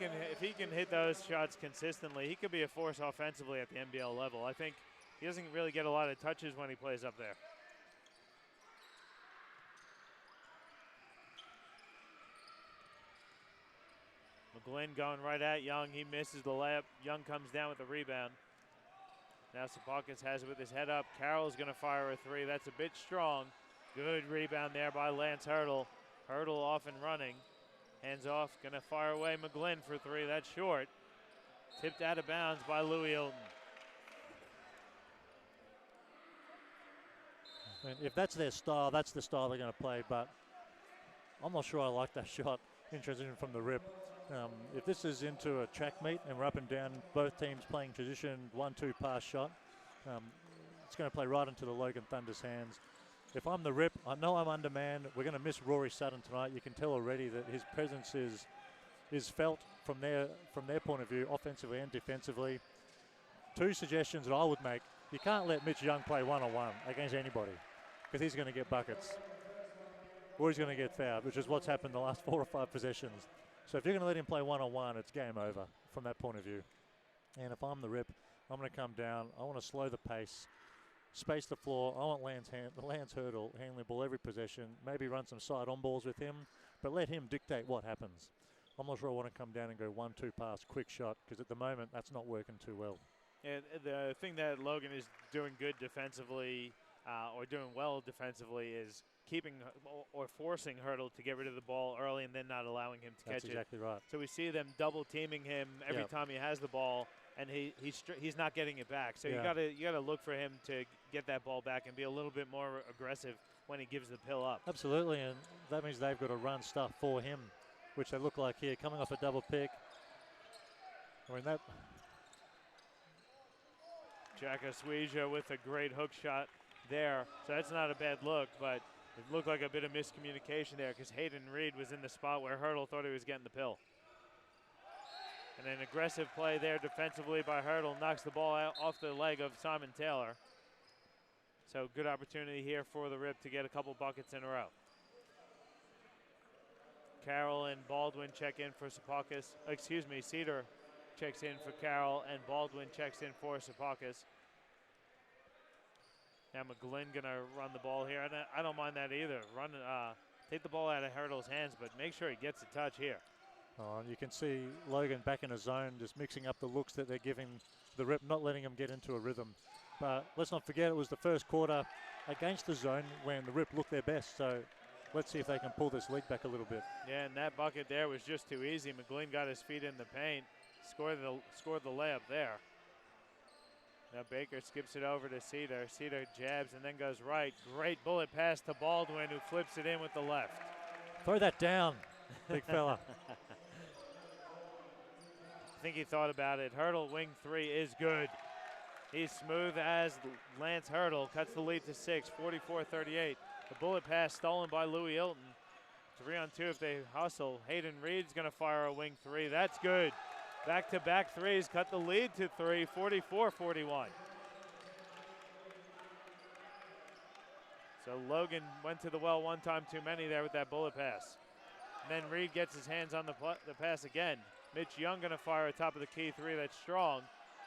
can hit those shots consistently, he could be a force offensively at the NBL level. I think he doesn't really get a lot of touches when he plays up there. McGlynn going right at Young. He misses the layup. Young comes down with the rebound. Now Sapakis has it with his head up. Carroll's going to fire a three. That's a bit strong. Good rebound there by Lance Hurdle. Hurdle off and running. Hands off, going to fire away McGlynn for three. That's short. Tipped out of bounds by Louis Ilton.
And if that's their style, that's the style they're going to play, but I'm not sure I like that shot in transition from the Rip. If this is into a track meet and we're up and down, both teams playing tradition, 1-2 pass shot, it's going to play right into the Logan Thunder's hands. If I'm the Rip, I know I'm undermanned. We're going to miss Rory Sutton tonight. You can tell already that his presence is felt from their point of view, offensively and defensively. Two suggestions that I would make: you can't let Mitch Young play one-on-one against anybody, because he's going to get buckets, or he's going to get fouled, which is what's happened the last 4 or 5 possessions. So if you're going to let him play one-on-one, it's game over from that point of view. And if I'm the Rip, I'm going to come down. I want to slow the pace, space the floor. I want Lance Hurdle handling the ball every possession, maybe run some side-on balls with him, but let him dictate what happens. I'm not sure I want to come down and go 1-2 pass, quick shot, because at the moment that's not working too well.
And the thing that Logan is doing good defensively, or doing well defensively, is keeping or forcing Hurdle to get rid of the ball early and then not allowing him to catch it.
That's exactly right.
So we see them double teaming him every time he has the ball, and he's not getting it back. So you gotta look for him to get that ball back and be a little bit more aggressive when he gives the pill up. Absolutely,
and that means they've got to run stuff for him, which they look like here, coming off a double pick. I mean that.
Jack Asweja with a great hook shot there. So that's not a bad look, but it looked like a bit of miscommunication there because Hayden Reed was in the spot where Hurdle thought he was getting the pill. And an aggressive play there defensively by Hurdle knocks the ball out off the leg of Simon Taylor. So good opportunity here for the Rip to get a couple buckets in a row. Carroll and Baldwin check in for Sapakis. Cedar checks in for Carroll, and Baldwin checks in for Sapakis. Now McGlynn gonna run the ball here. I don't mind that either. Take the ball out of Hurdle's hands, but make sure he gets a touch here.
Oh, and you can see Logan back in a zone, just mixing up the looks that they're giving the Rip, not letting them get into a rhythm. But let's not forget, it was the first quarter against the zone when the Rip looked their best. So let's see if they can pull this lead back a little bit.
Yeah, and that bucket there was just too easy. McGlynn got his feet in the paint, scored the layup there. Now Baker skips it over to Cedar. Cedar jabs and then goes right. Great bullet pass to Baldwin, who flips it in with the left.
Throw that down, big fella.
I think he thought about it. Hurdle wing three is good. He's smooth as Lance Hurdle. Cuts the lead to 6, 44-38. The bullet pass stolen by Louis Ilton. 3-on-2 if they hustle. Hayden Reed's going to fire a wing three. That's good. Back-to-back threes, cut the lead to 3, 44-41. So Logan went to the well one time too many there with that bullet pass. And then Reed gets his hands on the pass again. Mitch Young going to fire a top of the key three that's strong.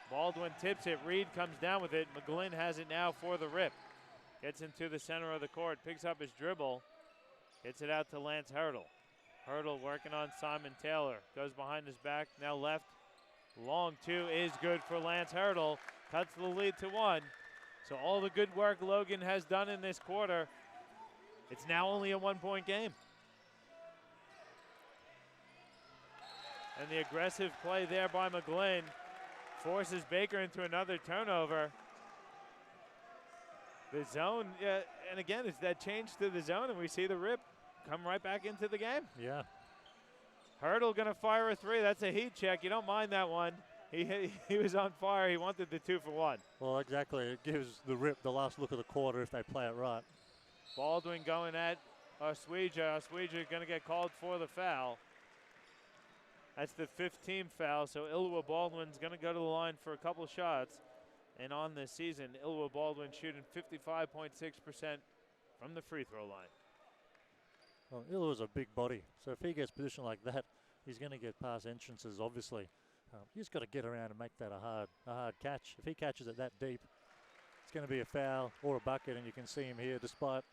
Baldwin tips it. Reed comes down with it. McGlynn has it now for the Rip. Gets into the center of the court, picks up his dribble, gets it out to Lance Hurdle. Hurdle working on Simon Taylor. Goes behind his back, now left. Long two is good for Lance Hurdle. Cuts the lead to 1. So all the good work Logan has done in this quarter, it's now only a 1-point game. And the aggressive play there by McGlynn forces Baker into another turnover. The zone, yeah, and again, it's that change to the zone, and we see the Rip come right back into the game.
Yeah.
Hurdle going to fire a 3. That's a heat check. You don't mind that one. He was on fire. He wanted the 2 for 1.
Well, exactly. It gives the Rip the last look of the quarter if they play it right.
Baldwin going at Osweja. Osweja going to get called for the foul. That's the 15th foul, so Ilwa Baldwin's going to go to the line for a couple shots. And on this season, Ilwa Baldwin shooting 55.6% from the free throw line.
Well, Ilwa's a big body, so if he gets positioned like that, he's going to get past entrances, obviously. He's got to get around and make that a hard catch. If he catches it that deep, it's going to be a foul or a bucket, and you can see him here, despite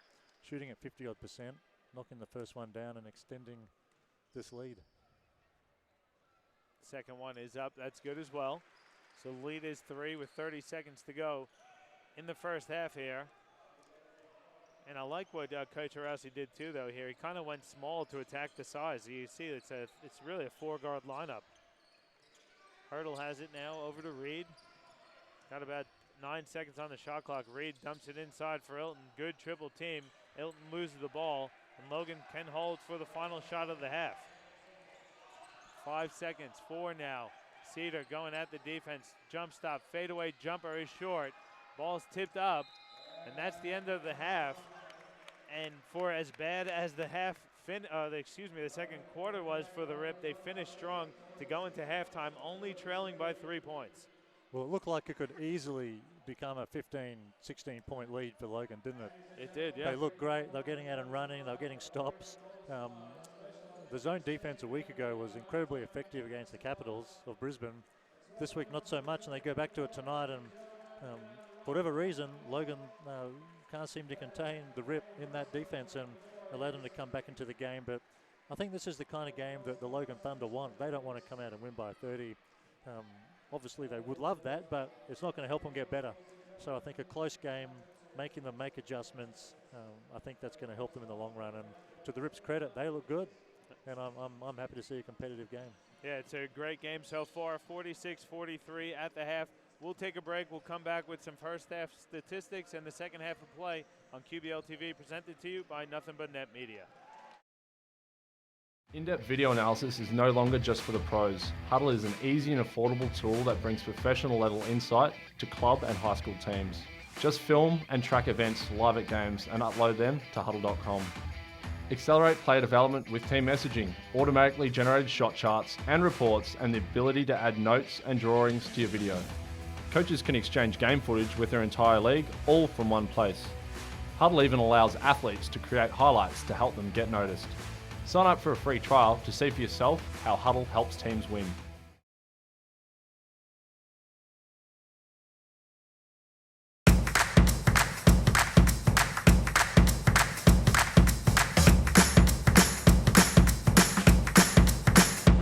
shooting at 50-odd%, knocking the first one down and extending this lead.
Second one is up. That's good as well. So lead is 3 with 30 seconds to go in the first half here. And I like what Coach Arasi did too, though. Here he kind of went small to attack the size. You see, it's really a 4-guard lineup. Hurdle has it now over to Reed. Got about 9 seconds on the shot clock. Reed dumps it inside for Ilton. Good triple team. Ilton loses the ball, and Logan can hold for the final shot of the half. 5 seconds, 4 now. Cedar going at the defense. Jump stop, fadeaway jumper is short. Ball's tipped up, and that's the end of the half. And for as bad as the the second quarter was for the Rip, they finished strong to go into halftime, only trailing by 3 points.
Well, it looked like it could easily become a 15, 16-point lead for Logan, didn't it?
It did, yeah.
They looked great. They were getting out and running. They were getting stops. The zone defense a week ago was incredibly effective against the Capitals of Brisbane. This week, not so much, and they go back to it tonight. And for whatever reason, Logan can't seem to contain the Rip in that defense and allow them to come back into the game. But I think this is the kind of game that the Logan Thunder want. They don't want to come out and win by 30. Obviously, they would love that, but it's not going to help them get better. So I think a close game, making them make adjustments, I think that's going to help them in the long run. And to the Rip's credit, they look good. And I'm happy to see a competitive game.
Yeah, it's a great game so far, 46-43 at the half. We'll take a break. We'll come back with some first half statistics and the second half of play on QBL TV, presented to you by Nothing But Net Media.
In-depth video analysis is no longer just for the pros. Huddle is an easy and affordable tool that brings professional level insight to club and high school teams. Just film and track events live at games and upload them to huddle.com. Accelerate player development with team messaging, automatically generated shot charts and reports, and the ability to add notes and drawings to your video. Coaches can exchange game footage with their entire league, all from one place. Huddle even allows athletes to create highlights to help them get noticed. Sign up for a free trial to see for yourself how Huddle helps teams win.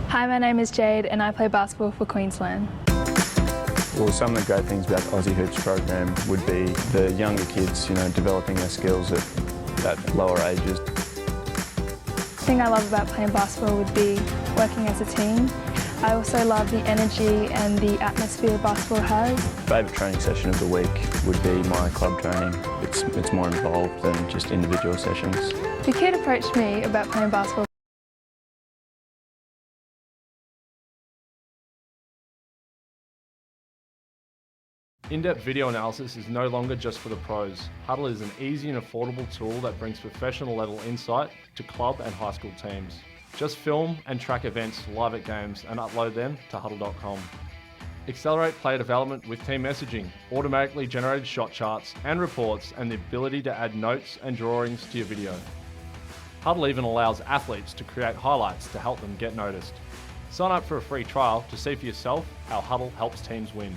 Hi, my name is Jade and I play basketball for Queensland.
Well, some of the great things about the Aussie Hoops program would be the younger kids, developing their skills at lower ages.
The thing I love about playing basketball would be working as a team. I also love the energy and the atmosphere basketball has.
Favourite training session of the week would be my club training. It's more involved than just individual sessions.
The kid approached me about playing basketball.
In-depth video analysis is no longer just for the pros. Huddle is an easy and affordable tool that brings professional level insight to club and high school teams. Just film and track events live at games and upload them to huddle.com. Accelerate player development with team messaging, automatically generated shot charts and reports, and the ability to add notes and drawings to your video. Huddle even allows athletes to create highlights to help them get noticed. Sign up for a free trial to see for yourself how Huddle helps teams win.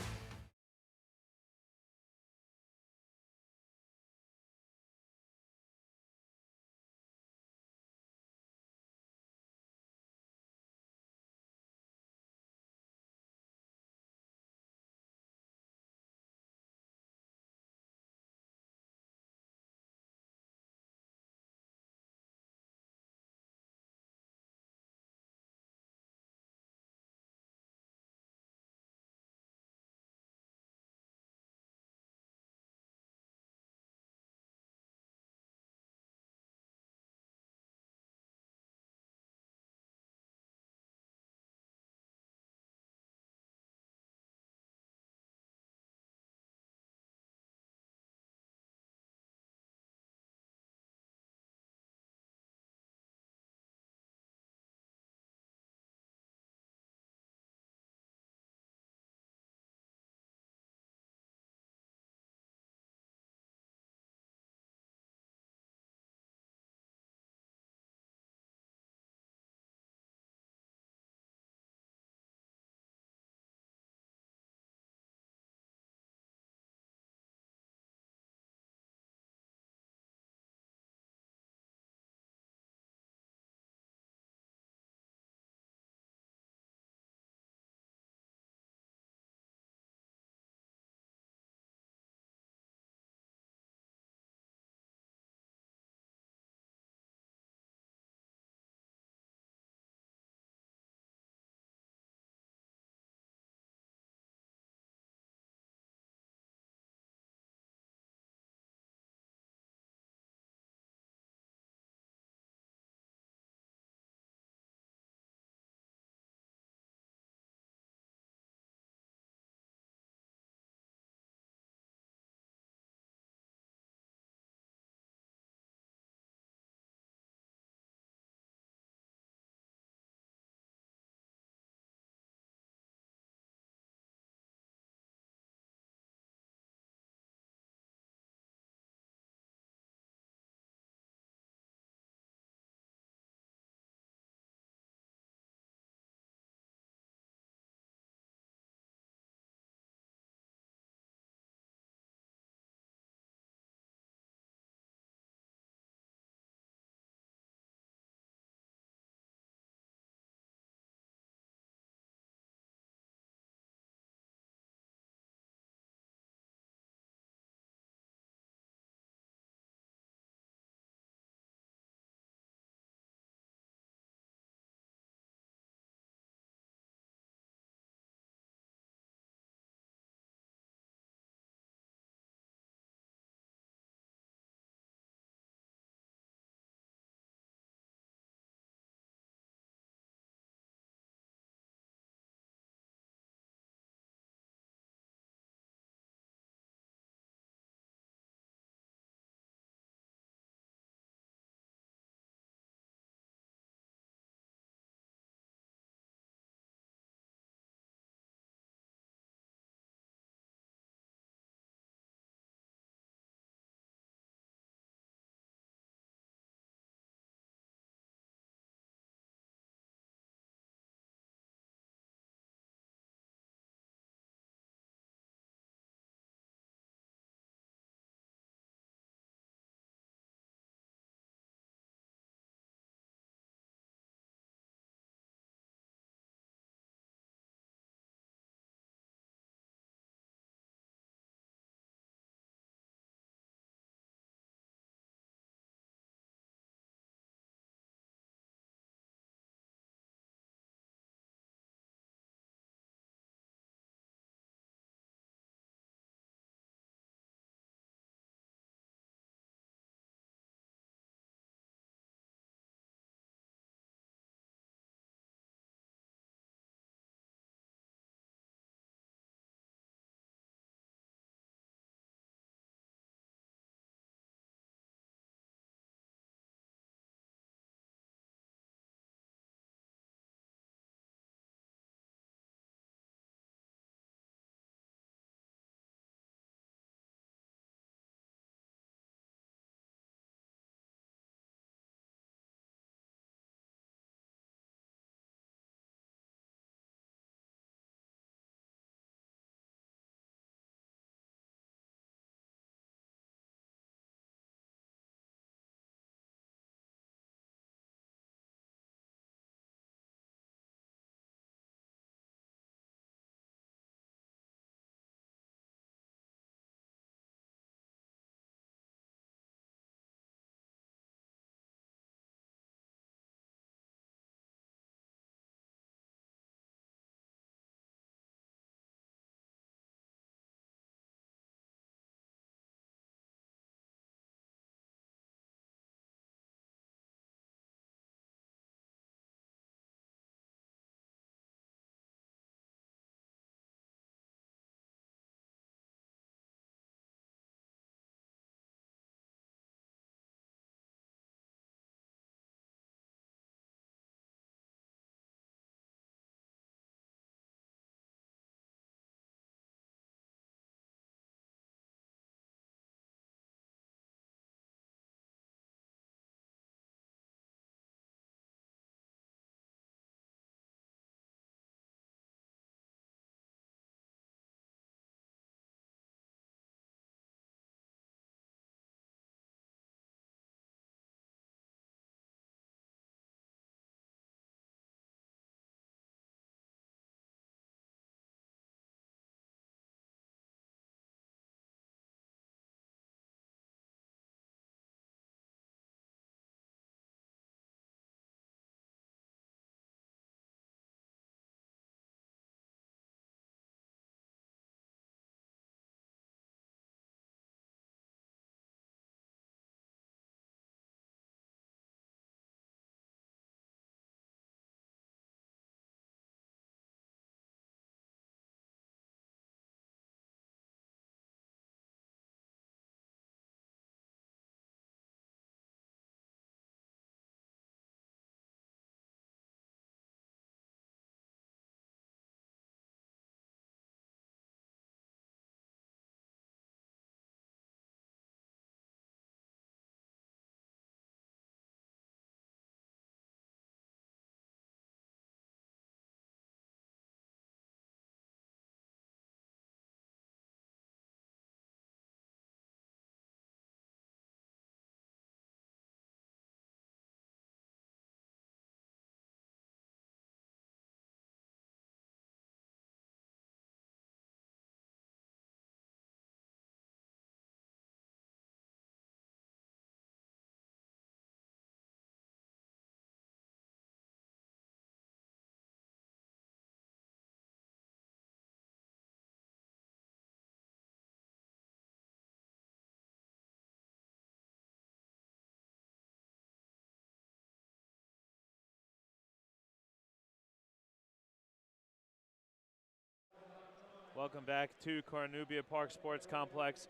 Welcome back to Cornubia Park Sports Complex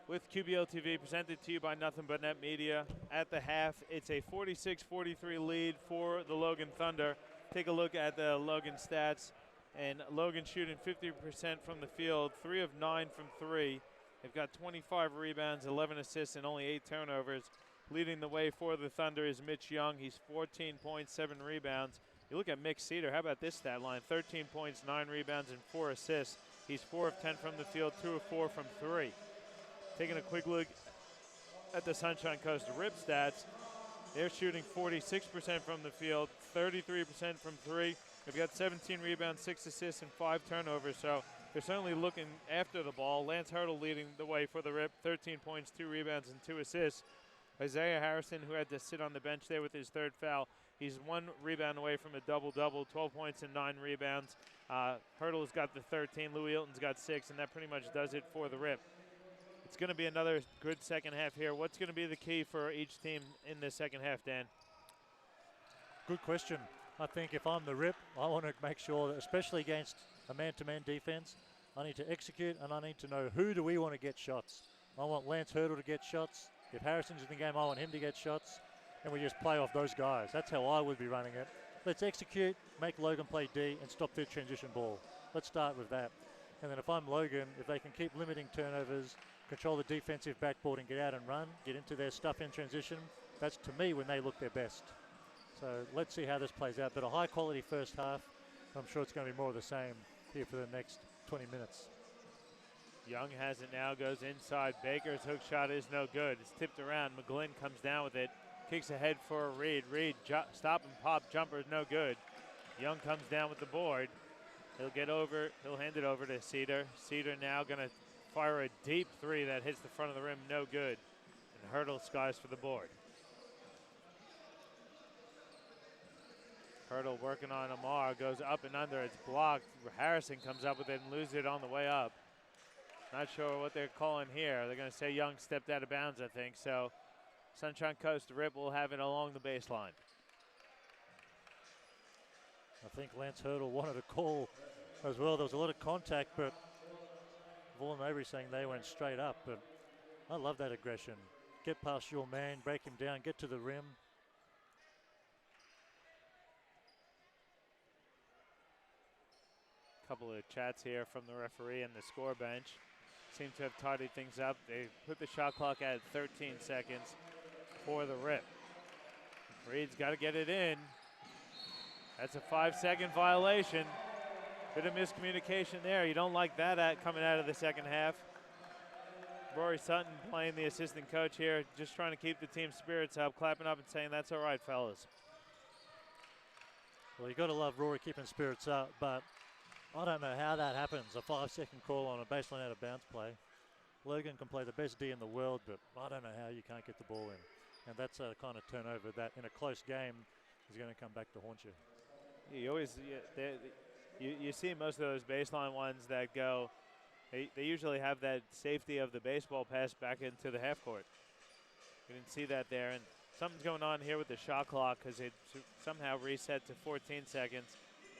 with QBL TV, presented to you by Nothing But Net Media. At the half, it's a 46-43 lead for the Logan Thunder. Take a look at the Logan stats, and Logan shooting 50% from the field, 3 of 9 from 3. They've got 25 rebounds, 11 assists, and only 8 turnovers. Leading the way for the Thunder is Mitch Young. He's 14 points, 7 rebounds. You look at Mick Cedar, how about this stat line? 13 points, 9 rebounds, and 4 assists. He's 4 of 10 from the field, 2 of 4 from 3. Taking a quick look at the Sunshine Coast Rip stats, they're shooting 46% from the field, 33% from 3. They've got 17 rebounds, 6 assists, and 5 turnovers, so they're certainly looking after the ball. Lance Hurdle leading the way for the Rip, 13 points, 2 rebounds, and 2 assists. Isaiah Harrison, who had to sit on the bench there with his 3rd foul, he's 1 rebound away from a double-double, 12 points and 9 rebounds. Hurdle's got the 13, Louis Hilton's got 6, and that pretty much does it for the Rip. It's going to be another good second half here. What's going to be the key for each team in the second half, Dan?
Good question. I think if I'm the Rip, I want to make sure that, especially against a man-to-man defense, I need to execute and I need to know who do we want to get shots. I want Lance Hurdle to get shots. If Harrison's in the game, I want him to get shots. And we just play off those guys. That's how I would be running it. Let's execute, make Logan play D, and stop their transition ball. Let's start with that. And then if I'm Logan, if they can keep limiting turnovers, control the defensive backboard and get out and run, get into their stuff in transition, that's to me when they look their best. So let's see how this plays out. But a high quality first half, I'm sure it's going to be more of the same here for the next 20 minutes.
Young has it now, goes inside. Baker's hook shot is no good. It's tipped around. McGlynn comes down with it. Kicks ahead for Reed. Reed, stop and pop jumper is no good. Young comes down with the board. He'll hand it over to Cedar. Cedar now going to fire a deep 3 that hits the front of the rim, no good. And Hurdle skies for the board. Hurdle working on Amar, goes up and under, it's blocked. Harrison comes up with it and loses it on the way up. Not sure what they're calling here. They're going to say Young stepped out of bounds, I think. So Sunshine Coast Rip will have it along the baseline.
I think Lance Hurdle wanted a call as well. There was a lot of contact, but Vaughan Avery saying they went straight up. But I love that aggression. Get past your man, break him down, get to the rim.
Couple of chats here from the referee and the score bench. Seem to have tidied things up. They put the shot clock at 13 seconds for the Rip. Reed's got to get it in. That's a 5-second violation. Bit of miscommunication there. You don't like that coming out of the second half. Rory Sutton playing the assistant coach here, just trying to keep the team's spirits up, clapping up and saying, that's all right, fellas.
Well, you got to love Rory keeping spirits up, but I don't know how that happens. A 5-second call on a baseline out of bounds play. Logan can play the best D in the world, but I don't know how you can't get the ball in. And that's a kind of turnover that in a close game is going to come back to haunt you.
You always, you see most of those baseline ones that go, they usually have that safety of the baseball pass back into the half court. We didn't see that there, and something's going on here with the shot clock because it somehow reset to 14 seconds.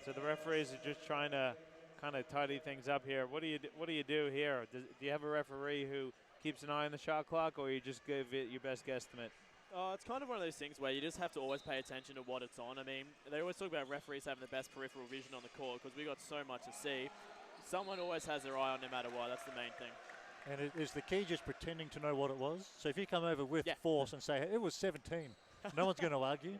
So the referees are just trying to kind of tidy things up here. What do you do here? Do you have a referee who keeps an eye on the shot clock, or you just give it your best guesstimate?
It's kind of one of those things where you just have to always pay attention to what it's on. I mean, they always talk about referees having the best peripheral vision on the court because we got so much to see. Someone always has their eye on no matter what. That's the main thing.
And is the key just pretending to know what it was? So if you come over with force and say, hey, it was 17, no one's going to argue.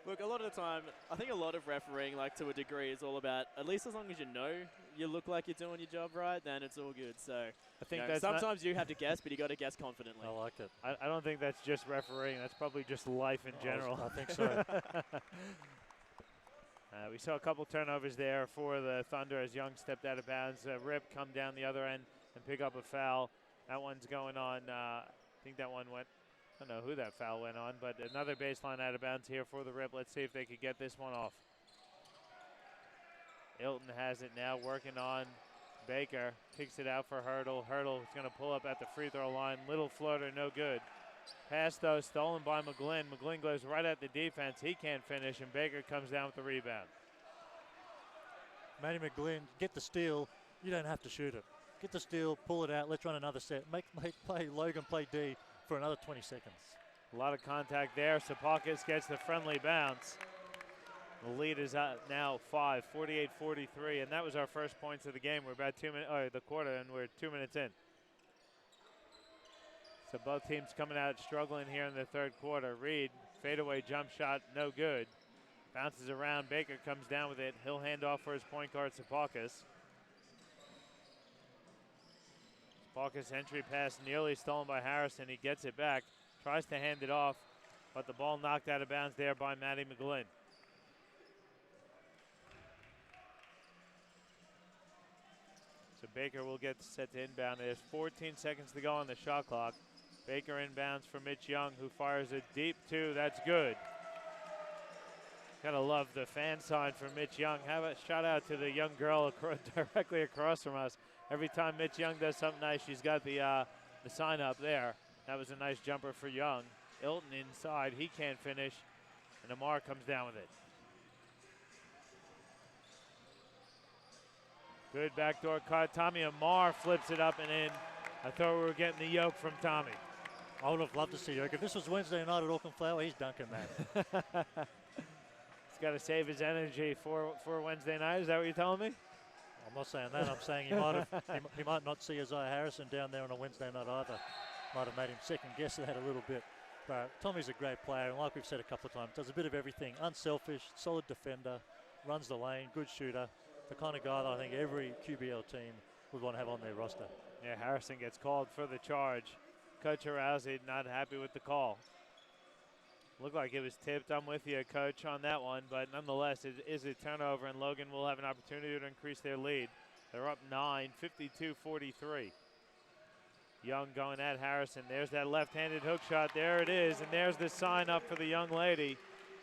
Look, a lot of the time, I think a lot of refereeing, like to a degree, is all about, at least as long as you know you look like you're doing your job right, then it's all good. So
I think
sometimes you have to guess, but you got to guess confidently.
I like it.
I don't think that's just refereeing. That's probably just life in general.
I think so.
We saw a couple turnovers there for the Thunder as Young stepped out of bounds. Rip come down the other end and pick up a foul. That one's going on. I think that one went. I don't know who that foul went on, but another baseline out of bounds here for the Rip. Let's see if they could get this one off. Hilton has it now, working on Baker. Kicks it out for Hurdle. Hurdle is going to pull up at the free throw line. Little floater, no good. Pass, though, stolen by McGlynn. McGlynn goes right at the defense. He can't finish, and Baker comes down with the rebound.
Matty McGlynn get the steal, you don't have to shoot it. Get the steal, pull it out, let's run another set. Make Logan play D for another 20 seconds.
A lot of contact there. Sapakis gets the friendly bounce. The lead is now 5, 48-43, and that was our first points of the game. We're about 2 minutes, the quarter, and we're 2 minutes in. So both teams coming out struggling here in the third quarter. Reed, fadeaway jump shot, no good. Bounces around, Baker comes down with it. He'll hand off for his point guard, Sapakis. Sapakis entry pass nearly stolen by Harrison. He gets it back, tries to hand it off, but the ball knocked out of bounds there by Matty McGlynn. So Baker will get set to inbound. There's 14 seconds to go on the shot clock. Baker inbounds for Mitch Young, who fires a deep two. That's good. Gotta love the fan sign for Mitch Young. Have a shout out to the young girl directly across from us. Every time Mitch Young does something nice, she's got the sign up there. That was a nice jumper for Young. Ilton inside, he can't finish, and Amar comes down with it. Good backdoor cut. Tommy Amar flips it up and in. I thought we were getting the yoke from Tommy.
I would have loved to see yoke. If this was Wednesday night at Auckland Flower, he's dunking that.
He's got to save his energy for Wednesday night. Is that what you're telling me?
I'm not saying that. I'm saying he might not see Isaiah Harrison down there on a Wednesday night either. Might have made him second guess that a little bit. But Tommy's a great player, and like we've said a couple of times, does a bit of everything. Unselfish, solid defender, runs the lane, good shooter. The kind of guy that I think every QBL team would want to have on their roster.
Yeah, Harrison gets called for the charge. Coach Rousey not happy with the call. Looked like it was tipped. I'm with you, Coach, on that one, but nonetheless, it is a turnover, and Logan will have an opportunity to increase their lead. They're up 9, 52-43. Young going at Harrison. There's that left-handed hook shot. There it is, and there's the sign up for the young lady.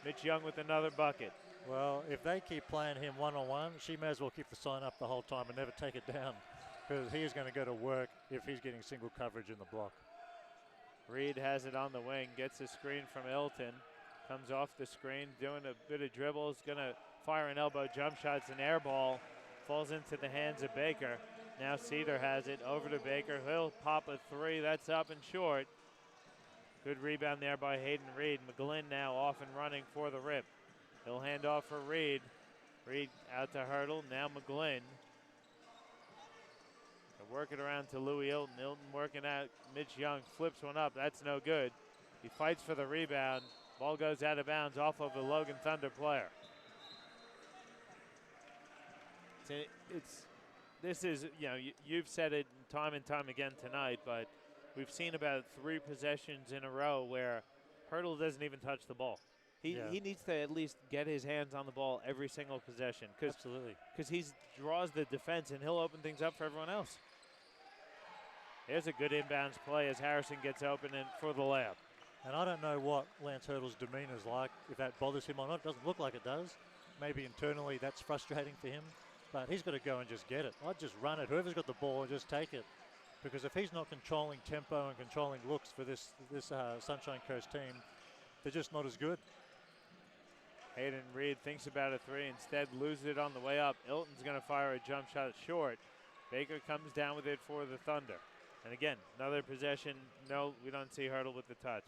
Mitch Young with another bucket.
Well, if they keep playing him one-on-one, she may as well keep the sign up the whole time and never take it down, because he is going to go to work if he's getting single coverage in the block.
Reed has it on the wing, gets a screen from Ilton, comes off the screen, doing a bit of dribbles, going to fire an elbow jump shot. It's an air ball, falls into the hands of Baker. Now Cedar has it, over to Baker. He'll pop a three, that's up and short. Good rebound there by Hayden Reed. McGlynn now off and running for the rip. He'll hand off for Reed. Reed out to Hurdle, now McGlynn. Work it around to Louis Ilton. Ilton working out Mitch Young, flips one up. That's no good. He fights for the rebound. Ball goes out of bounds off of the Logan Thunder player. This is, you've said it time and time again tonight, but we've seen about 3 possessions in a row where Hurdle doesn't even touch the ball. He needs to at least get his hands on the ball every single possession.
Absolutely.
Because he draws the defense and he'll open things up for everyone else. There's a good inbounds play as Harrison gets open and for the layup.
And I don't know what Lance Hurdle's demeanor is like, if that bothers him or not. It doesn't look like it does. Maybe internally that's frustrating for him. But he's got to go and just get it. I'd just run it. Whoever's got the ball, just take it. Because if he's not controlling tempo and controlling looks for this Sunshine Coast team, they're just not as good.
Hayden Reed thinks about a three, instead loses it on the way up. Ilton's going to fire a jump shot short. Baker comes down with it for the Thunder. And again, another possession. No, we don't see Hurdle with the touch.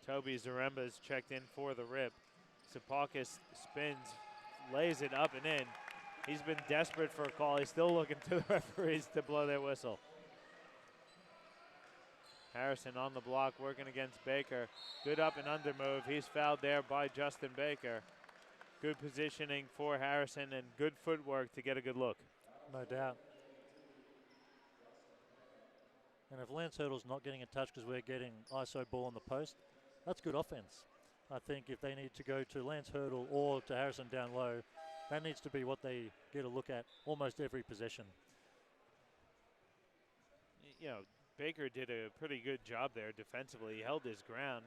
Toby Zaremba's checked in for the rip. Sapakis spins, lays it up and in. He's been desperate for a call. He's still looking to the referees to blow their whistle. Harrison on the block working against Baker. Good up and under move. He's fouled there by Justin Baker. Good positioning for Harrison and good footwork to get a good look.
No doubt. And if Lance Hurdle's not getting a touch because we're getting ISO ball on the post, that's good offense. I think if they need to go to Lance Hurdle or to Harrison down low, that needs to be what they get a look at almost every possession.
Baker did a pretty good job there defensively. He held his ground.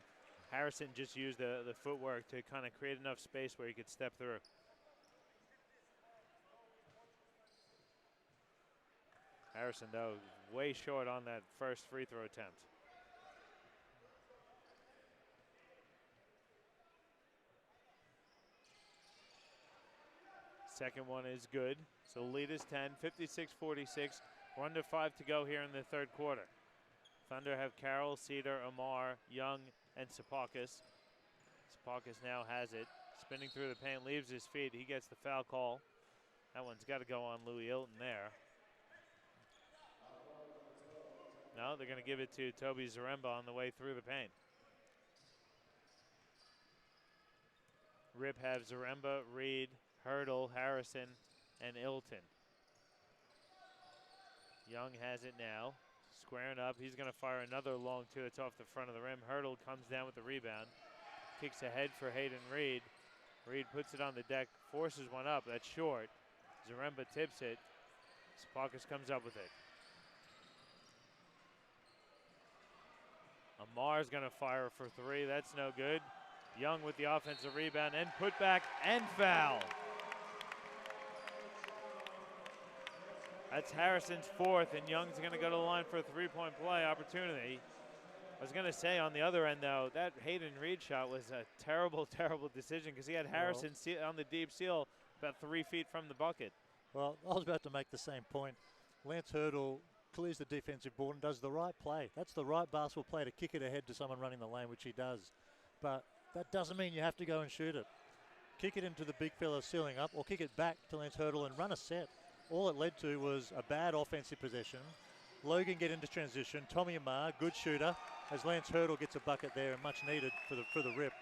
Harrison just used the footwork to kind of create enough space where he could step through. Harrison, though, way short on that first free throw attempt. Second one is good. So lead is 10, 56-46. 1 to 5 to go here in the third quarter. Thunder have Carroll, Cedar, Amar, Young, and Sepakis. Sepakis now has it. Spinning through the paint, leaves his feet. He gets the foul call. That one's got to go on Louis Ilton there. No, they're going to give it to Toby Zaremba on the way through the paint. Rip have Zaremba, Reed, Hurdle, Harrison, and Ilton. Young has it now. Squaring up. He's going to fire another long two. It's off the front of the rim. Hurdle comes down with the rebound. Kicks ahead for Hayden Reed. Reed puts it on the deck, forces one up. That's short. Zaremba tips it. Sepakis comes up with it. Amar's going to fire for three. That's no good. Young with the offensive rebound and put back and foul. That's Harrison's fourth, and Young's going to go to the line for a three-point play opportunity. I was going to say on the other end, though, that Hayden Reed shot was a terrible, terrible decision because he had Harrison on the deep seal about 3 feet from the bucket.
Well, I was about to make the same point. Lance Hurdle clears the defensive board and does the right play. That's the right basketball play to kick it ahead to someone running the lane, which he does. But that doesn't mean you have to go and shoot it. Kick it into the big fella sealing up or kick it back to Lance Hurdle and run a set. All it led to was a bad offensive possession. Logan get into transition. Tommy Amar, good shooter, as Lance Hurdle gets a bucket there and much needed for the rip.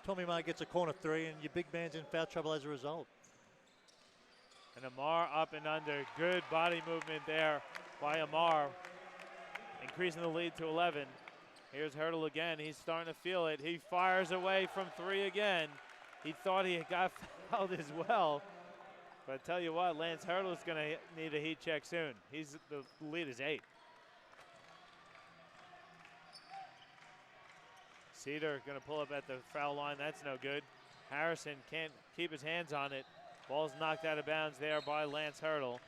Tommy Amar gets a corner three and your big man's in foul trouble as a result.
And Amar up and under. Good body movement there by Amar, increasing the lead to 11. Here's Hurdle again. He's starting to feel it. He fires away from three again. He thought he got fouled as well. But I tell you what, Lance Hurdle is going to need a heat check soon. The lead is 8. Cedar going to pull up at the foul line. That's no good. Harrison can't keep his hands on it. Ball's knocked out of bounds there by Lance Hurdle.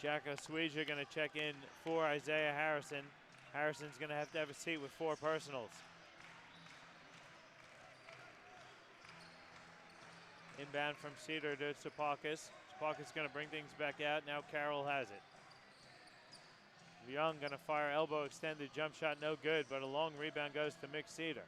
Jack Osweja going to check in for Isaiah Harrison. Harrison's going to have a seat with 4 personals. Inbound from Cedar to Sepakis. Sepakis going to bring things back out. Now Carroll has it. Young going to fire elbow extended jump shot, no good, but a long rebound goes to Mick Cedar.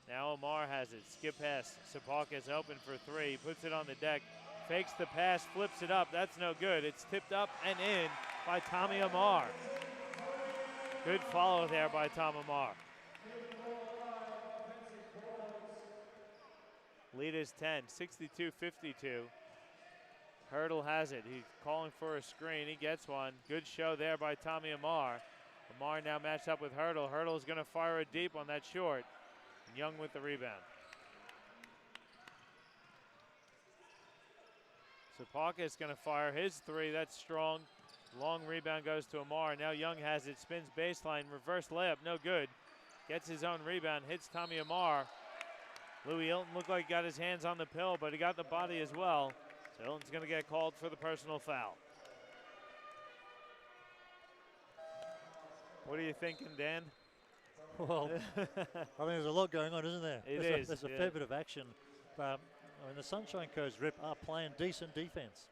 Now Amar has it. Skip pass. Sepakis open for 3. Puts it on the deck. Fakes the pass, flips it up. That's no good. It's tipped up and in by Tommy Amar. Good follow there by Tom Amar. Lead is 10, 62-52. Hurdle has it. He's calling for a screen. He gets one. Good show there by Tommy Amar. Amar now matched up with Hurdle. Hurdle's going to fire it deep on that short. Young with the rebound. Sepakis going to fire his 3. That's strong. Long rebound goes to Amar. Now Young has it. Spins baseline. Reverse layup. No good. Gets his own rebound. Hits Tommy Amar. Louis Ilton looked like he got his hands on the pill, but he got the body as well. So Ilton's going to get called for the personal foul. What are you thinking, Dan?
Well, I mean, there's a lot going on, isn't there? There's a fair bit of action. But I mean, the Sunshine Coast Rip are playing decent defense.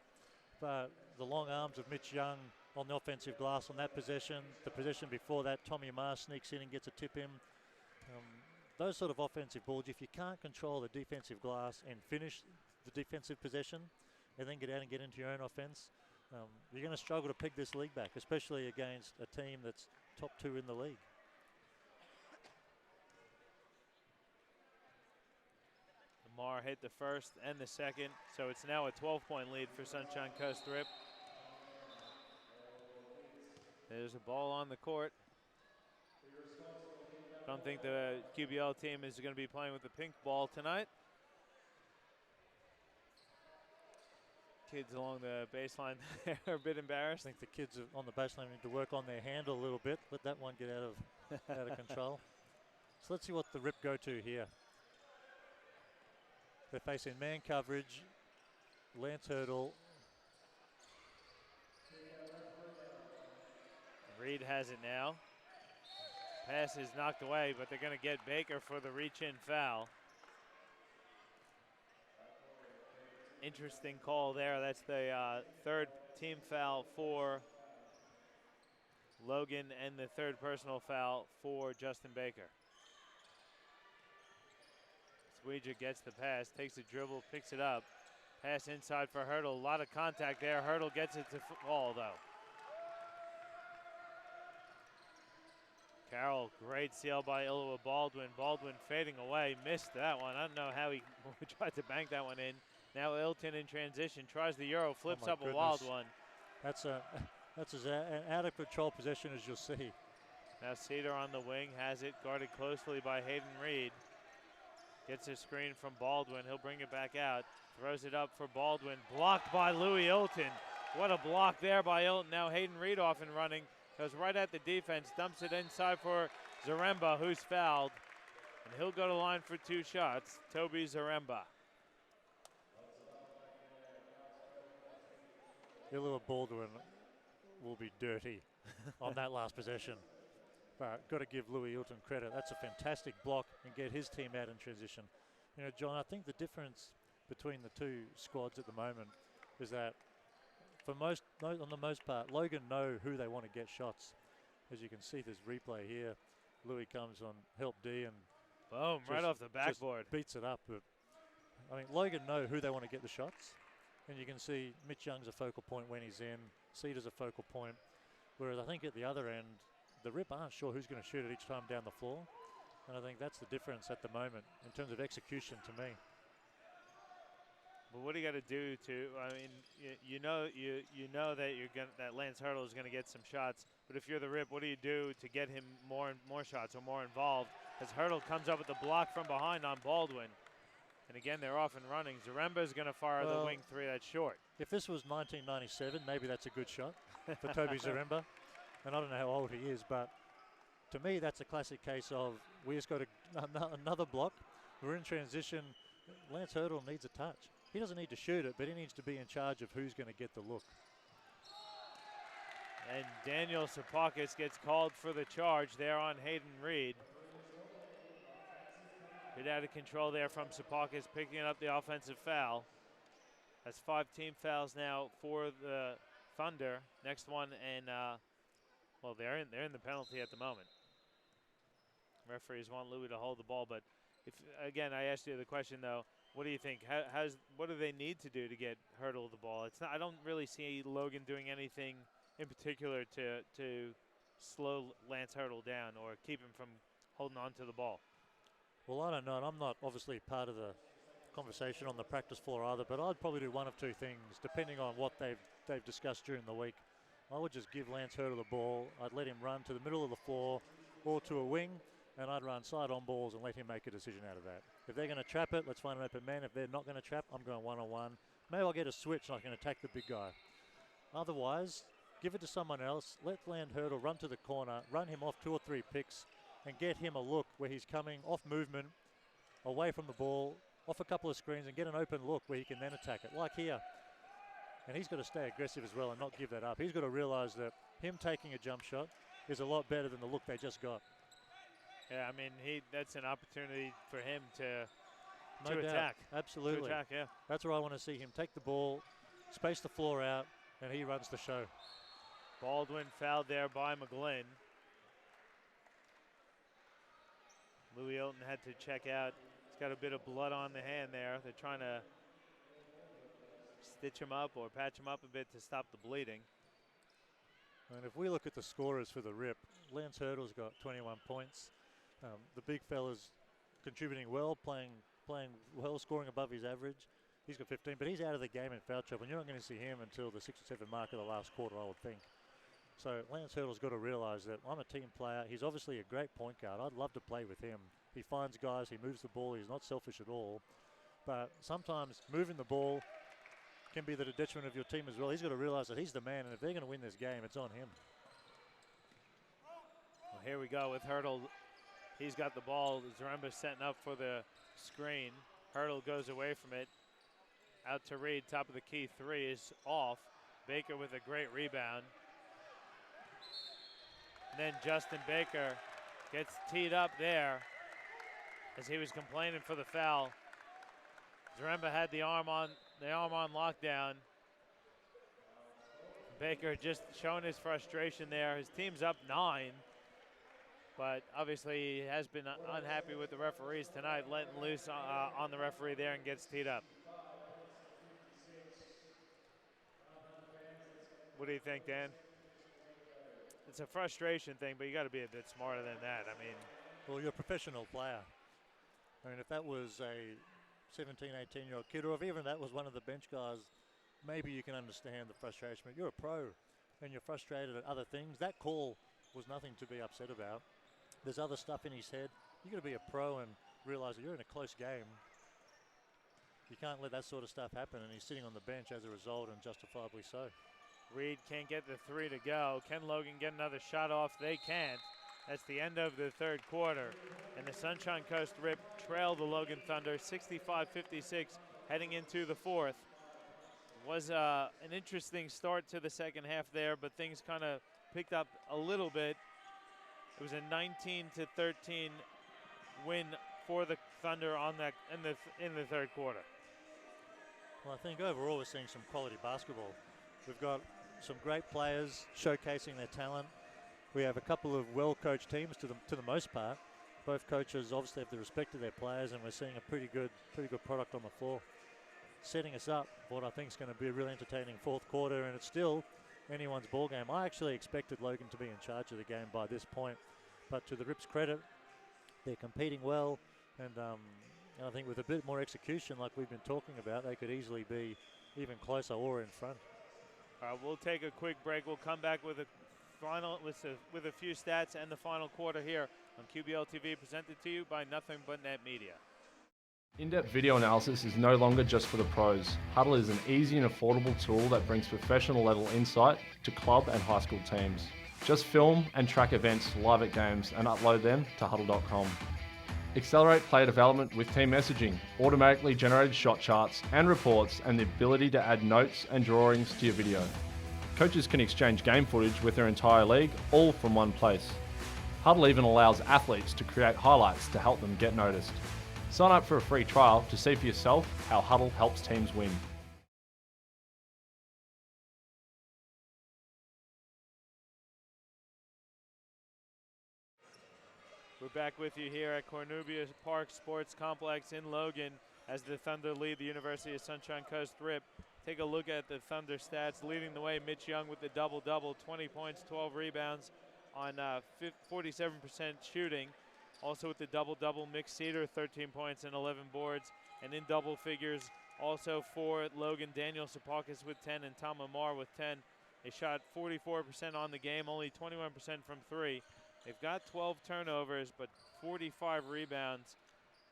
But the long arms of Mitch Young on the offensive glass on that possession. The possession before that, Tommy Amar sneaks in and gets a tip in. Those sort of offensive balls, if you can't control the defensive glass and finish the defensive possession and then get out and get into your own offense, you're going to struggle to pick this league back, especially against a team that's top 2 in the league.
Amar hit the first and the second, so it's now a 12-point lead for Sunshine Coast Rip. There's a ball on the court. Don't think the QBL team is going to be playing with the pink ball tonight. Kids along the baseline are a bit embarrassed.
I think the kids on the baseline need to work on their handle a little bit. Let that one get out of control. So let's see what the Rip go to here. They're facing man coverage. Lance Hurdle.
Reed has it now. Pass is knocked away, but they're going to get Baker for the reach-in foul. interesting call there. That's the third team foul for Logan and the third personal foul for Justin Baker. Sweeja gets the pass, takes a dribble, picks it up. Pass inside for Hurdle. A lot of contact there. Hurdle gets it to fall, though. Carroll, great seal by Ilua Baldwin. Baldwin fading away, missed that one. I don't know how he tried to bank that one in. Now Ilton in transition, tries the Euro, flips up a wild one.
That's as an out-of-control possession as you'll see.
Now Cedar on the wing, has it guarded closely by Hayden Reed. Gets a screen from Baldwin. He'll bring it back out. Throws it up for Baldwin. Blocked by Louis Ilton. What a block there by Ilton. Now Hayden Reed off and running. Goes right at the defense. Dumps it inside for Zaremba, who's fouled. And he'll go to line for 2 shots. Toby Zaremba.
Ilua Baldwin will be dirty on that last possession. But got to give Louis Ilton credit. That's a fantastic block and get his team out in transition. You know, John, I think the difference between the two squads at the moment is that on the most part, Logan know who they want to get shots. As you can see this replay here, Louis comes on help D and
boom, right off the backboard.
Beats it up. But I mean, Logan know who they want to get the shots. And you can see Mitch Young's a focal point when he's in. Cedar's a focal point. Whereas I think at the other end, the Rip aren't sure who's going to shoot it each time down the floor. And I think that's the difference at the moment in terms of execution to me.
But what do you got to do to? I mean, you know that that Lance Hurdle is going to get some shots. But if you're the Rip, what do you do to get him more shots or more involved? As Hurdle comes up with the block from behind on Baldwin, and again they're off and running. Zaremba is going to fire the wing 3 that's short.
If this was 1997, maybe that's a good shot for Toby Zaremba. And I don't know how old he is, but to me that's a classic case of we just got another block. We're in transition. Lance Hurdle needs a touch. He doesn't need to shoot it, but he needs to be in charge of who's going to get the look.
And Daniel Sapakis gets called for the charge there on Hayden Reed. Bit out of control there from Sapakis, picking up the offensive foul. That's 5 team fouls now for the Thunder. Next one, and well, they're in the penalty at the moment. Referees want Louis to hold the ball, but if again I asked you the question though, what do you think? What do they need to do to get Hurdle the ball? It's not. I don't really see Logan doing anything in particular to slow Lance Hurdle down or keep him from holding on to the ball.
Well, I don't know, and I'm not obviously part of the conversation on the practice floor either, but I'd probably do one of 2 things depending on what they've discussed during the week. I would just give Lance Hurdle the ball. I'd let him run to the middle of the floor or to a wing, and I'd run side on balls and let him make a decision out of that. If they're going to trap it, let's find an open man. If they're not going to trap, I'm going one-on-one. Maybe I'll get a switch and I can attack the big guy. Otherwise, give it to someone else. Let Lance Hurdle run to the corner, run him off 2 or 3 picks, and get him a look where he's coming off movement, away from the ball, off a couple of screens, and get an open look where he can then attack it, like here. And he's got to stay aggressive as well and not give that up. He's got to realize that him taking a jump shot is a lot better than the look they just got.
Yeah, I mean, that's an opportunity for him to
doubt.
attack.
Absolutely.
To attack, yeah.
That's where I want to see him take the ball, space the floor out, and he runs the show.
Baldwin fouled there by McGlynn. Louis Ilton had to check out. He's got a bit of blood on the hand there. They're trying to stitch him up or patch him up a bit to stop the bleeding.
And if we look at the scorers for the Rip, Lance Hurdle's got 21 points. The big fella's contributing well, playing well, scoring above his average. He's got 15, but he's out of the game in foul trouble, and you're not going to see him until the 6 or 7 mark of the last quarter, I would think. So Lance Hurdle's got to realize that I'm a team player. He's obviously a great point guard. I'd love to play with him. He finds guys, he moves the ball, he's not selfish at all. But sometimes moving the ball can be the detriment of your team as well. He's got to realize that he's the man, and if they're going to win this game, it's on him.
Well, here we go with Hurdle. He's got the ball. Zaremba setting up for the screen. Hurdle goes away from it. Out to Reed, top of the key 3 is off. Baker with a great rebound. And then Justin Baker gets teed up there as he was complaining for the foul. Zaremba had the arm on lockdown. Baker just showing his frustration there. His team's up 9, but obviously he has been unhappy with the referees tonight, letting loose on the referee there and gets teed up. What do you think, Dan? It's a frustration thing, but you got to be a bit smarter than that. I mean,
well, you're a professional player. I mean, if that was a 17, 18-year-old kid, or if even that was one of the bench guys, maybe you can understand the frustration. But you're a pro, and you're frustrated at other things. That call was nothing to be upset about. There's other stuff in his head. You got to be a pro and realize that you're in a close game. You can't let that sort of stuff happen, and he's sitting on the bench as a result, and justifiably so.
Reed can't get the 3 to go. Can Logan get another shot off? They can't. That's the end of the third quarter. And the Sunshine Coast Rip trail the Logan Thunder 65-56 heading into the fourth. Was an interesting start to the second half there, but things kind of picked up a little bit. It was a 19-13 win for the Thunder on that in the third quarter.
Well, I think overall we're seeing some quality basketball. We've got some great players showcasing their talent. We have a couple of well-coached teams to the most part. Both coaches obviously have the respect of their players, and we're seeing a pretty good product on the floor, setting us up for what I think is going to be a really entertaining fourth quarter, and it's still anyone's ball game. I actually expected Logan to be in charge of the game by this point, but to the Rips' credit, they're competing well, and I think with a bit more execution like we've been talking about, they could easily be even closer or in front.
All right, we'll take a quick break. We'll come back with a few stats and the final quarter here on QBL TV, presented to you by Nothing But Net Media.
In-depth video analysis is no longer just for the pros. Huddle is an easy and affordable tool that brings professional level insight to club and high school teams. Just film and track events live at games and upload them to huddle.com. Accelerate player development with team messaging, automatically generated shot charts and reports, and the ability to add notes and drawings to your video. Coaches can exchange game footage with their entire league, all from one place. Huddle even allows athletes to create highlights to help them get noticed. Sign up for a free trial to see for yourself how Huddle helps teams win.
We're back with you here at Cornubia Park Sports Complex in Logan as the Thunder lead the University of Sunshine Coast Rip. Take a look at the Thunder stats. Leading the way, Mitch Young with the double-double, 20 points, 12 rebounds on 47% shooting. Also with the double-double, Mick Cedar, 13 points and 11 boards. And in double figures, also for Logan, Daniel Sapakis with 10 and Tom Amar with 10. They shot 44% on the game, only 21% from 3. They've got 12 turnovers, but 45 rebounds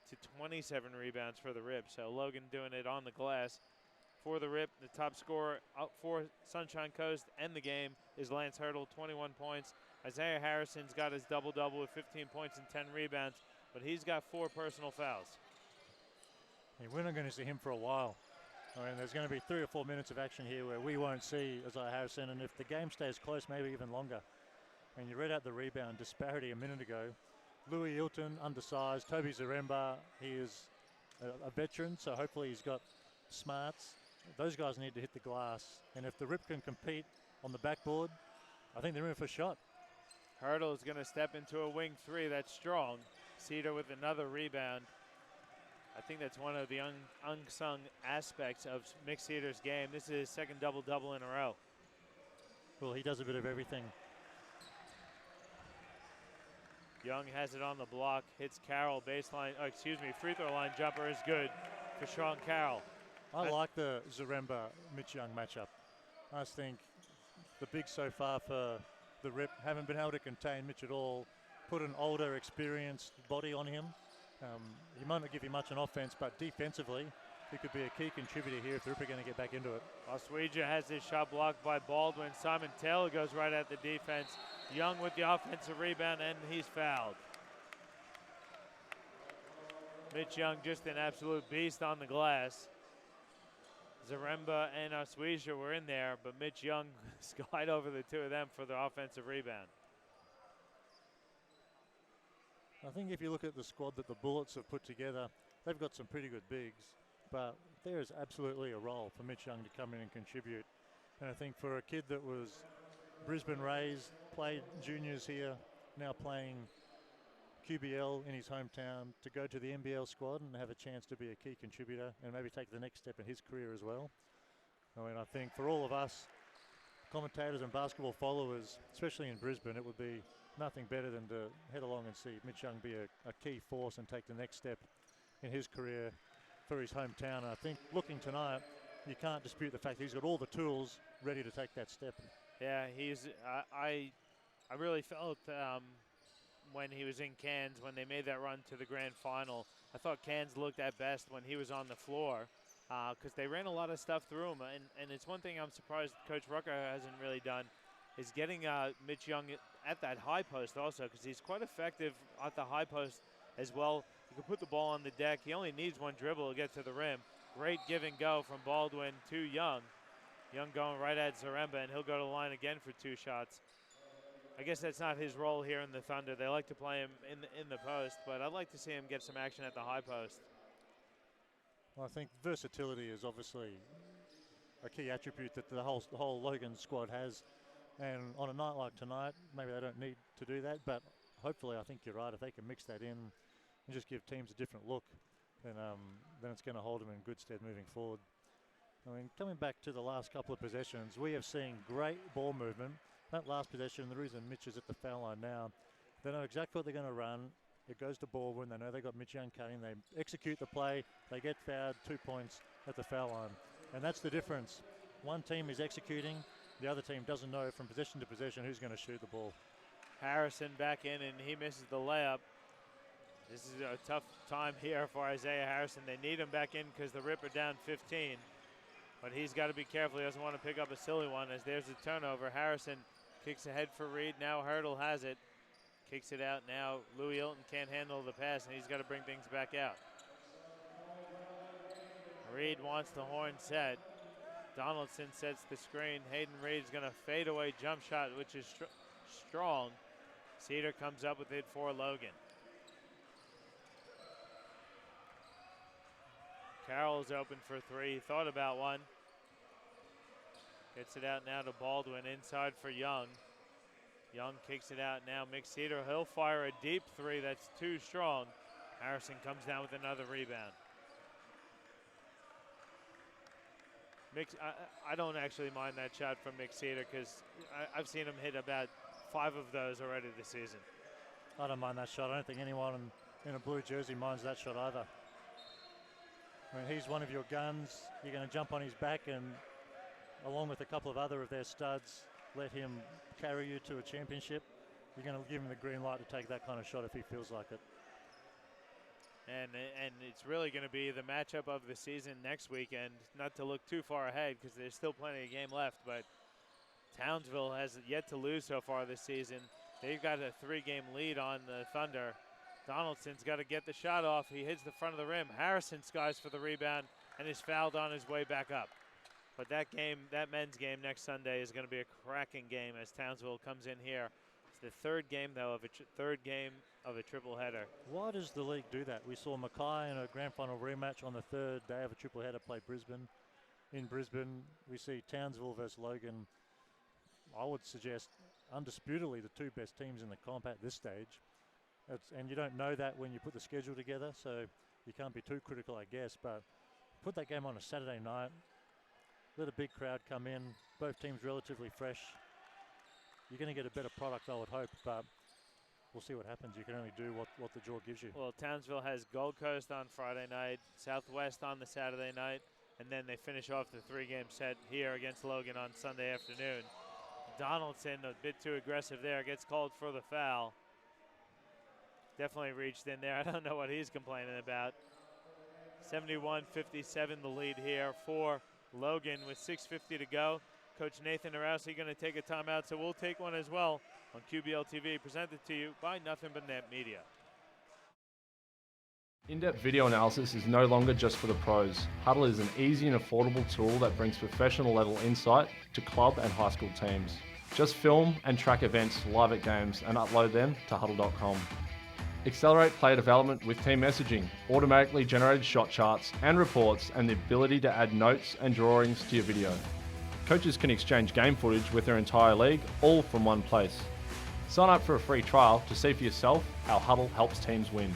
to 27 rebounds for the Rip. So Logan doing it on the glass. For the Rip, the top scorer out for Sunshine Coast and the game is Lance Hurdle, 21 points. Isaiah Harrison's got his double-double with 15 points and 10 rebounds, but he's got 4 personal fouls.
Yeah, we're not going to see him for a while. I mean, there's going to be 3 or 4 minutes of action here where we won't see Isaiah Harrison, and if the game stays close, maybe even longer. And you read out the rebound disparity a minute ago. Louis Hilton, undersized. Toby Zaremba, he is a veteran, so hopefully he's got smarts. Those guys need to hit the glass. And if the Rip can compete on the backboard, I think they're in for a shot.
Hurdle is going to step into a wing 3. That's strong. Cedar with another rebound. I think that's one of the unsung aspects of Mick Cedar's game. This is his second double-double in a row.
Well, he does a bit of everything.
Young has it on the block, hits Carroll, free throw line jumper is good for Sean Carroll.
I like the Zaremba-Mitch Young matchup. I just think the bigs so far for the Rip haven't been able to contain Mitch at all. Put an older, experienced body on him. He might not give you much on offense, but defensively, he could be a key contributor here if the Rip are going to get back into it.
Oswego has his shot blocked by Baldwin. Simon Taylor goes right at the defense. Young with the offensive rebound, and he's fouled. Mitch Young just an absolute beast on the glass. Zaremba and Oswego were in there, but Mitch Young skied over the two of them for the offensive rebound.
I think if you look at the squad that the Bullets have put together, they've got some pretty good bigs. but there is absolutely a role for Mitch Young to come in and contribute. And I think for a kid that was Brisbane raised, played juniors here, now playing QBL in his hometown, to go to the NBL squad and have a chance to be a key contributor and maybe take the next step in his career as well. I mean, I think for all of us commentators and basketball followers, especially in Brisbane, it would be nothing better than to head along and see Mitch Young be a key force and take the next step in his career for his hometown. And I think looking tonight, you can't dispute the fact that he's got all the tools ready to take that step.
Yeah, I really felt when he was in Cairns, when they made that run to the grand final, I thought Cairns looked at best when he was on the floor, because they ran a lot of stuff through him. And it's one thing I'm surprised Coach Rucker hasn't really done, is getting Mitch Young at that high post also, because he's quite effective at the high post as well. You can put the ball on the deck. He only needs one dribble to get to the rim. Great give and go from Baldwin to Young. Young going right at Zaremba, and he'll go to the line again for 2 shots. I guess that's not his role here in the Thunder. They like to play him in the post, but I'd like to see him get some action at the high post.
Well, I think versatility is obviously a key attribute that the whole Logan squad has. And on a night like tonight, maybe they don't need to do that, but hopefully I think you're right. If they can mix that in and just give teams a different look, then it's going to hold them in good stead moving forward. I mean, coming back to the last couple of possessions, we have seen great ball movement. That last possession, the reason Mitch is at the foul line now, they know exactly what they're going to run. It goes to Baldwin. They know they've got Mitch Young cutting. They execute the play. They get fouled, 2 points at the foul line. And that's the difference. One team is executing. The other team doesn't know from possession to possession who's going to shoot the ball.
Harrison back in, and he misses the layup. This is a tough time here for Isaiah Harrison. They need him back in because the Rip are down 15. But he's got to be careful. He doesn't want to pick up a silly one, as there's a turnover. Harrison kicks ahead for Reed. Now Hurdle has it. Kicks it out now. Louis Hilton can't handle the pass, and he's got to bring things back out. Reed wants the horn set. Donaldson sets the screen. Hayden Reed's going to fade away jump shot, which is strong. Cedar comes up with it for Logan. Carroll's open for 3. Thought about one. Gets it out now to Baldwin. Inside for Young. Young kicks it out now. Mick Cedar, he'll fire a deep 3. That's too strong. Harrison comes down with another rebound. I don't actually mind that shot from Mick Cedar, because I've seen him hit about 5 of those already this season.
I don't mind that shot. I don't think anyone in a blue jersey minds that shot either. I mean, he's one of your guns. You're going to jump on his back and, along with a couple of other of their studs, let him carry you to a championship. You're going to give him the green light to take that kind of shot if he feels like it.
And it's really going to be the matchup of the season next weekend. Not to look too far ahead, because there's still plenty of game left, but Townsville has yet to lose so far this season. They've got a 3-game lead on the Thunder. Donaldson's got to get the shot off. He hits the front of the rim. Harrison skies for the rebound and is fouled on his way back up. But that men's game next Sunday is going to be a cracking game as Townsville comes in here. It's the 3rd game, though, of a triple header.
Why does the league do that? We saw Mackay in a grand final rematch on the 3rd day of a triple header play Brisbane. In Brisbane, we see Townsville versus Logan. I would suggest undisputedly the 2 best teams in the comp at this stage. And you don't know that when you put the schedule together, so you can't be too critical, I guess. But put that game on a Saturday night. Let a big crowd come in. Both teams relatively fresh. You're going to get a better product, I would hope, but we'll see what happens. You can only do what the draw gives you.
Well, Townsville has Gold Coast on Friday night, Southwest on the Saturday night, and then they finish off the 3-game set here against Logan on Sunday afternoon. Donaldson, a bit too aggressive there, gets called for the foul. Definitely reached in there. I don't know what he's complaining about. 71-57 the lead here for Logan with 6:50 to go. Coach Nathan Arowski going to take a timeout, so we'll take one as well on QBL TV, presented to you by Nothing But Net Media.
In-depth video analysis is no longer just for the pros. Huddle is an easy and affordable tool that brings professional level insight to club and high school teams. Just film and track events live at games and upload them to huddle.com. Accelerate player development with team messaging, automatically generated shot charts and reports, and the ability to add notes and drawings to your video. Coaches can exchange game footage with their entire league, all from one place. Sign up for a free trial to see for yourself how Huddle helps teams win.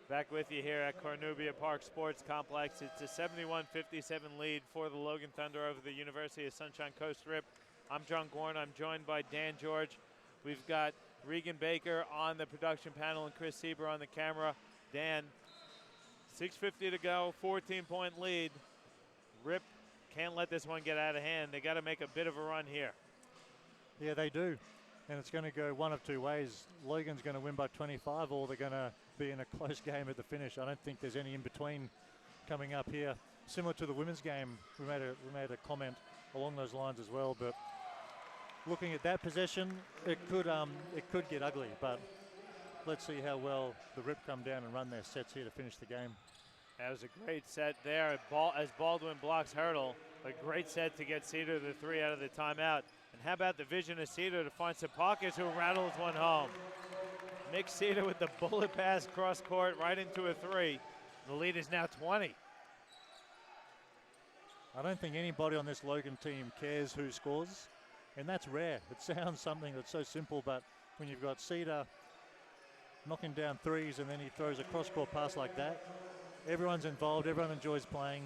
Back with you here at Cornubia Park Sports Complex. It's a 71-57 lead for the Logan Thunder over the University of Sunshine Coast Rip. I'm John Gorn. I'm joined by Dan George. We've got Regan Baker on the production panel and Chris Sieber on the camera. Dan, 6:50 to go, 14-point lead. Rip can't let this one get out of hand. They got to make a bit of a run here.
Yeah, they do. And it's going to go one of two ways. Logan's going to win by 25, or they're going to be in a close game at the finish. I don't think there's any in between coming up here. Similar to the women's game, we made a comment along those lines as well. But looking at that possession, it could get ugly. But let's see how well the Rip come down and run their sets here to finish the game.
That was a great set there as Baldwin blocks Hurdle. A great set to get Cedar the three out of the timeout. And how about the vision of Cedar to find Sapakis, who rattles one home. Nick Cedar with the bullet pass cross court right into a three. The lead is now 20.
I don't think anybody on this Logan team cares who scores, and that's rare. It sounds something that's so simple, but when you've got Cedar knocking down threes and then he throws a cross-court pass like that, everyone's involved, everyone enjoys playing,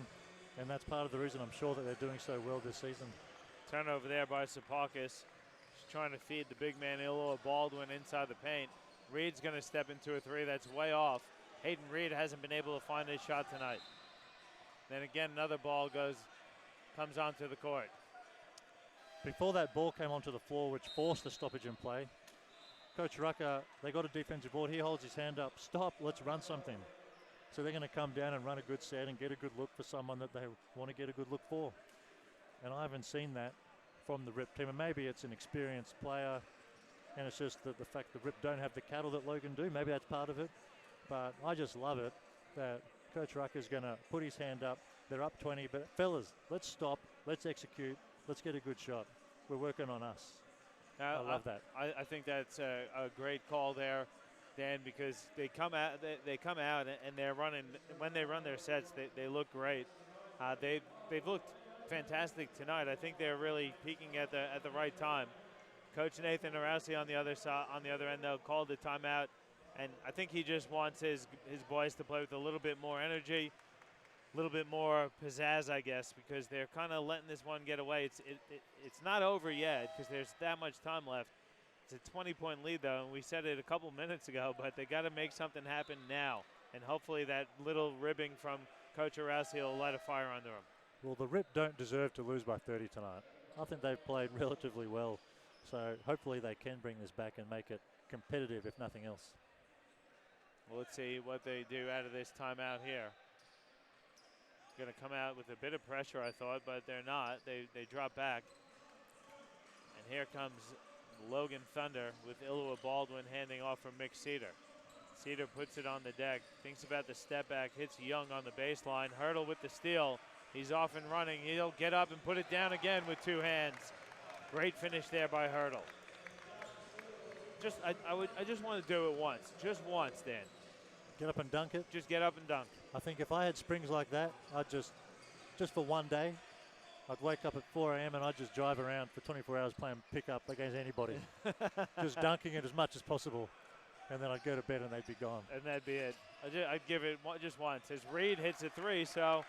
and that's part of the reason I'm sure that they're doing so well this season.
Turnover there by Sapakis. She's trying to feed the big man Ilua Baldwin inside the paint. Reed's going to step into a three that's way off. Hayden Reed hasn't been able to find his shot tonight. Then again, another ball comes onto the court.
Before that ball came onto the floor, which forced a stoppage in play, Coach Rucker, they got a defensive board. He holds his hand up. Stop, let's run something. So they're going to come down and run a good set and get a good look for someone that they want to get a good look for. And I haven't seen that from the Rip team. And maybe it's an experienced player, and it's just the fact the Rip don't have the cattle that Logan do. Maybe that's part of it. But I just love it that Coach Rucker's going to put his hand up. They're up 20. But fellas, let's stop. Let's execute. Let's get a good shot. We're working on us. I love that.
I think that's a great call there, Dan, because they come out and they're running. When they run their sets, they look great. They've looked fantastic tonight. I think they're really peaking at the right time. Coach Nathan Arausi on the other side, on the other end, though, called the timeout, and I think he just wants his boys to play with a little bit more energy, a little bit more pizzazz, I guess, because they're kind of letting this one get away. It's not over yet because there's that much time left. It's a 20-point lead, though, and we said it a couple minutes ago, but they got to make something happen now, and hopefully that little ribbing from Coach Arausi will light a fire under him.
Well, the Rip don't deserve to lose by 30 tonight. I think they've played relatively well, so hopefully they can bring this back and make it competitive, if nothing else.
Well, let's see what they do out of this timeout here. Going to come out with a bit of pressure, I thought, but they're not. They drop back. And here comes Logan Thunder with Ilua Baldwin handing off from Mick Cedar. Cedar puts it on the deck, thinks about the step back, hits Young on the baseline. Hurdle with the steal. He's off and running. He'll get up and put it down again with two hands. Great finish there by Hurdle. I just want to do it once. Just once, Dan.
Get up and dunk it?
Just get up and dunk.
I think if I had springs like that, I'd just for one day, I'd wake up at 4 a.m. and I'd just drive around for 24 hours playing pickup against anybody. Just dunking it as much as possible. And then I'd go to bed and they'd be gone.
And that'd be it. I'd give it just once. As Reed hits a three, so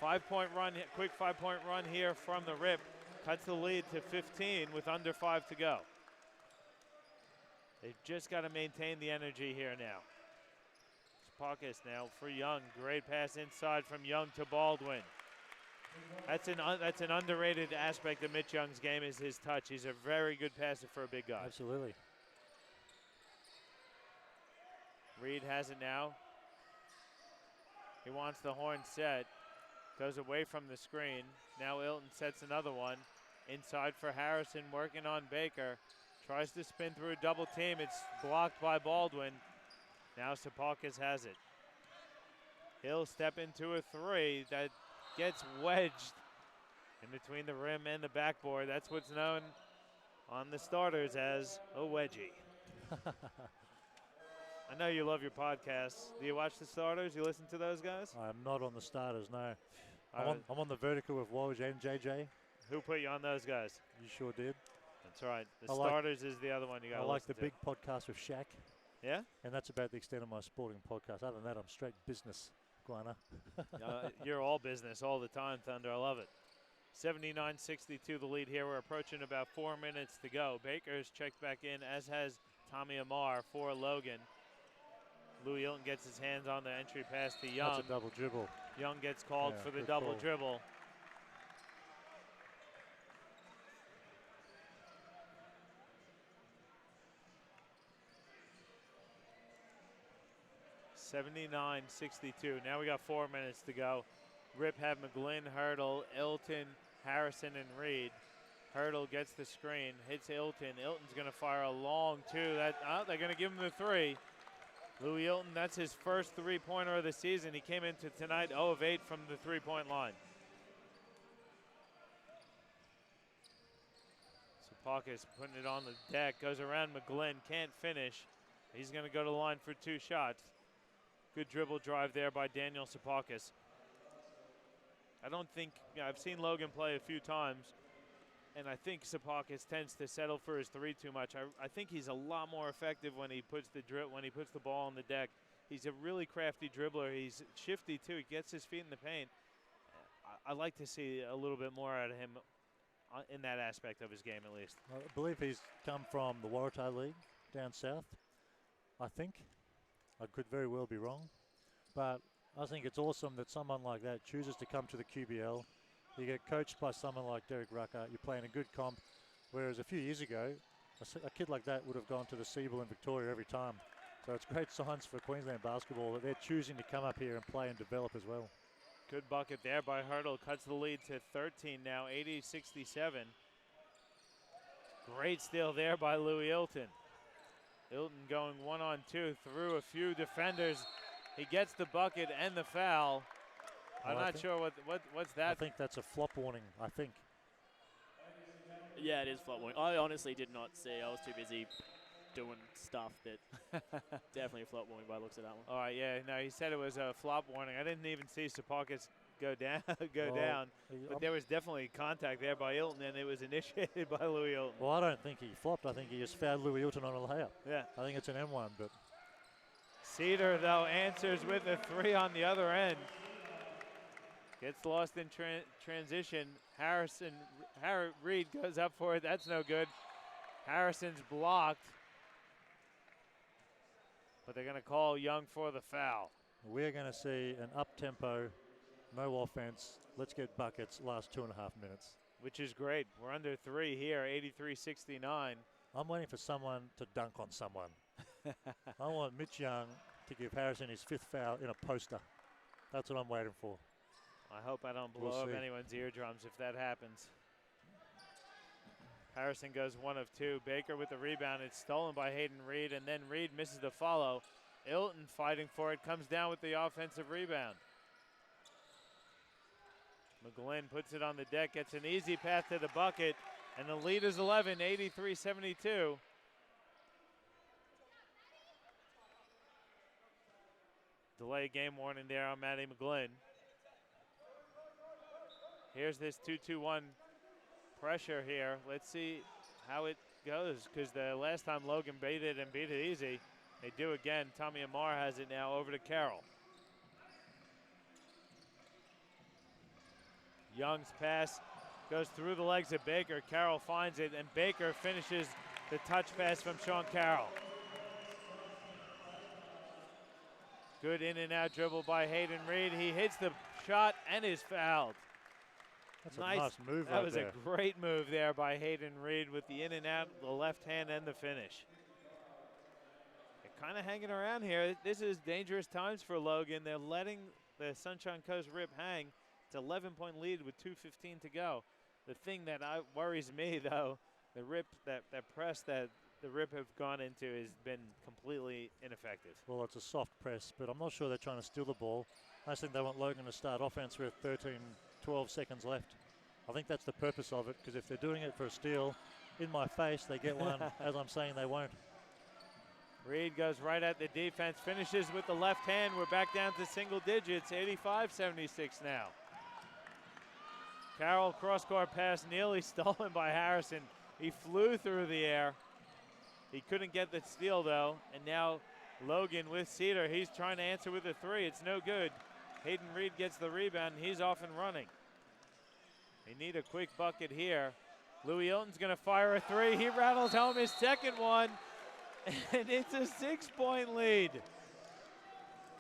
5-point run, quick 5-point run here from the Rip. Cuts the lead to 15 with under 5 to go. They've just got to maintain the energy here now. Pockets now for Young. Great pass inside from Young to Baldwin. That's an underrated aspect of Mitch Young's game is his touch. He's a very good passer for a big guy.
Absolutely.
Reed has it now. He wants the horn set. Goes away from the screen. Now Ilton sets another one. Inside for Harrison, working on Baker. Tries to spin through a double team. It's blocked by Baldwin. Now Sapakis has it. He'll step into a three that gets wedged in between the rim and the backboard. That's what's known on the starters as a wedgie. I know you love your podcasts. Do you watch the starters? You listen to those guys?
I'm not on the starters, no. I'm on the vertical with Woj and JJ.
Who put you on those guys?
You sure did.
That's right. The starters is the other one you got to
I like the
to.
big podcast with Shaq.
Yeah?
And that's about the extent of my sporting podcast. Other than that, I'm straight business, Guana.
You're all business all the time, Thunder. I love it. 79-62 the lead here. We're approaching about 4 minutes to go. Baker's checked back in, as has Tommy Amar for Logan. Louis Hilton gets his hands on the entry pass to Young.
That's a double dribble.
Young gets called for the double
call.
dribble. (79-62). Now we got 4 minutes to go. Rip have McGlynn, Hurdle, Ilton, Harrison, and Reed. Hurdle gets the screen, hits Ilton. Ilton's going to fire a long two. They're going to give him the three. Louis Ilton, that's his first three-pointer of the season. He came into tonight 0 of 8 from the three-point line. Sapakis putting it on the deck, goes around McGlynn, can't finish. He's going to go to the line for 2 shots. Good dribble drive there by Daniel Sapakis. I don't think, I've seen Logan play a few times, and I think Sapakis tends to settle for his three too much. I think he's a lot more effective when he puts the ball on the deck. He's a really crafty dribbler. He's shifty too. He gets his feet in the paint. I like to see a little bit more out of him in that aspect of his game, at least.
I believe he's come from the Waratah League down south, I think. I could very well be wrong, but I think it's awesome that someone like that chooses to come to the QBL. You get coached by someone like Derek Rucker. You're playing a good comp, whereas a few years ago, a kid like that would have gone to the Siebel in Victoria every time. So it's great signs for Queensland basketball that they're choosing to come up here and play and develop as well.
Good bucket there by Hurdle. Cuts the lead to 13 now, 80-67. Great steal there by Louis Ilton. Ilton going 1-on-2 through a few defenders. He gets the bucket and the foul. I'm not sure what's that.
I think that's a flop warning, I think.
Yeah, it is flop warning. I honestly did not see. I was too busy doing stuff that definitely a flop warning by the looks of that one.
All right, yeah. No, he said it was a flop warning. I didn't even see Sapakis go down. down. But there was definitely contact there by Ilton, and it was initiated by Louis Ilton.
Well, I don't think he flopped. I think he just fouled Louis Ilton on a layup.
Yeah.
I think it's an M1, but.
Cedar, though, answers with a three on the other end. Gets lost in transition. Reed goes up for it. That's no good. Harrison's blocked. But they're going to call Young for the foul.
We're going to see an up-tempo, no offense, let's get buckets last 2.5 minutes.
Which is great. We're under 3 here, 83-69.
I'm waiting for someone to dunk on someone. I want Mitch Young to give Harrison his 5th foul in a poster. That's what I'm waiting for.
I hope I don't blow up anyone's eardrums if that happens. Harrison goes 1 of 2. Baker with the rebound. It's stolen by Hayden Reed, and then Reed misses the follow. Ilton fighting for it, comes down with the offensive rebound. McGlynn puts it on the deck, gets an easy path to the bucket, and the lead is 11, 83-72. Delay game warning there on Matty McGlynn. Here's this 2-2-1 pressure here. Let's see how it goes, because the last time Logan beat it and beat it easy, they do again. Tommy Amar has it now over to Carroll. Young's pass goes through the legs of Baker. Carroll finds it, and Baker finishes the touch pass from Sean Carroll. Good in and out dribble by Hayden Reed. He hits the shot and is fouled.
That's a nice move
That
right
was
there.
a great move there by Hayden Reed with the in and out, the left hand and the finish. They're kind of hanging around here. This is dangerous times for Logan. They're letting the Sunshine Coast Rip hang. It's an 11-point lead with 2:15 to go. The thing that worries me, though, the rip, that press that the Rip have gone into has been completely ineffective.
Well, it's a soft press, but I'm not sure they're trying to steal the ball. I just think they want Logan to start offense with 13, 12 seconds left. I think that's the purpose of it, because if they're doing it for a steal, in my face, they get one. As I'm saying, they won't.
Reed goes right at the defense, finishes with the left hand. We're back down to single digits, 85-76 now. Carroll cross-court pass nearly stolen by Harrison. He flew through the air. He couldn't get the steal, though, and now Logan with Cedar. He's trying to answer with a three. It's no good. Hayden Reed gets the rebound, and he's off and running. They need a quick bucket here. Louis Hilton's going to fire a three. He rattles home his second one, and it's a 6-point lead.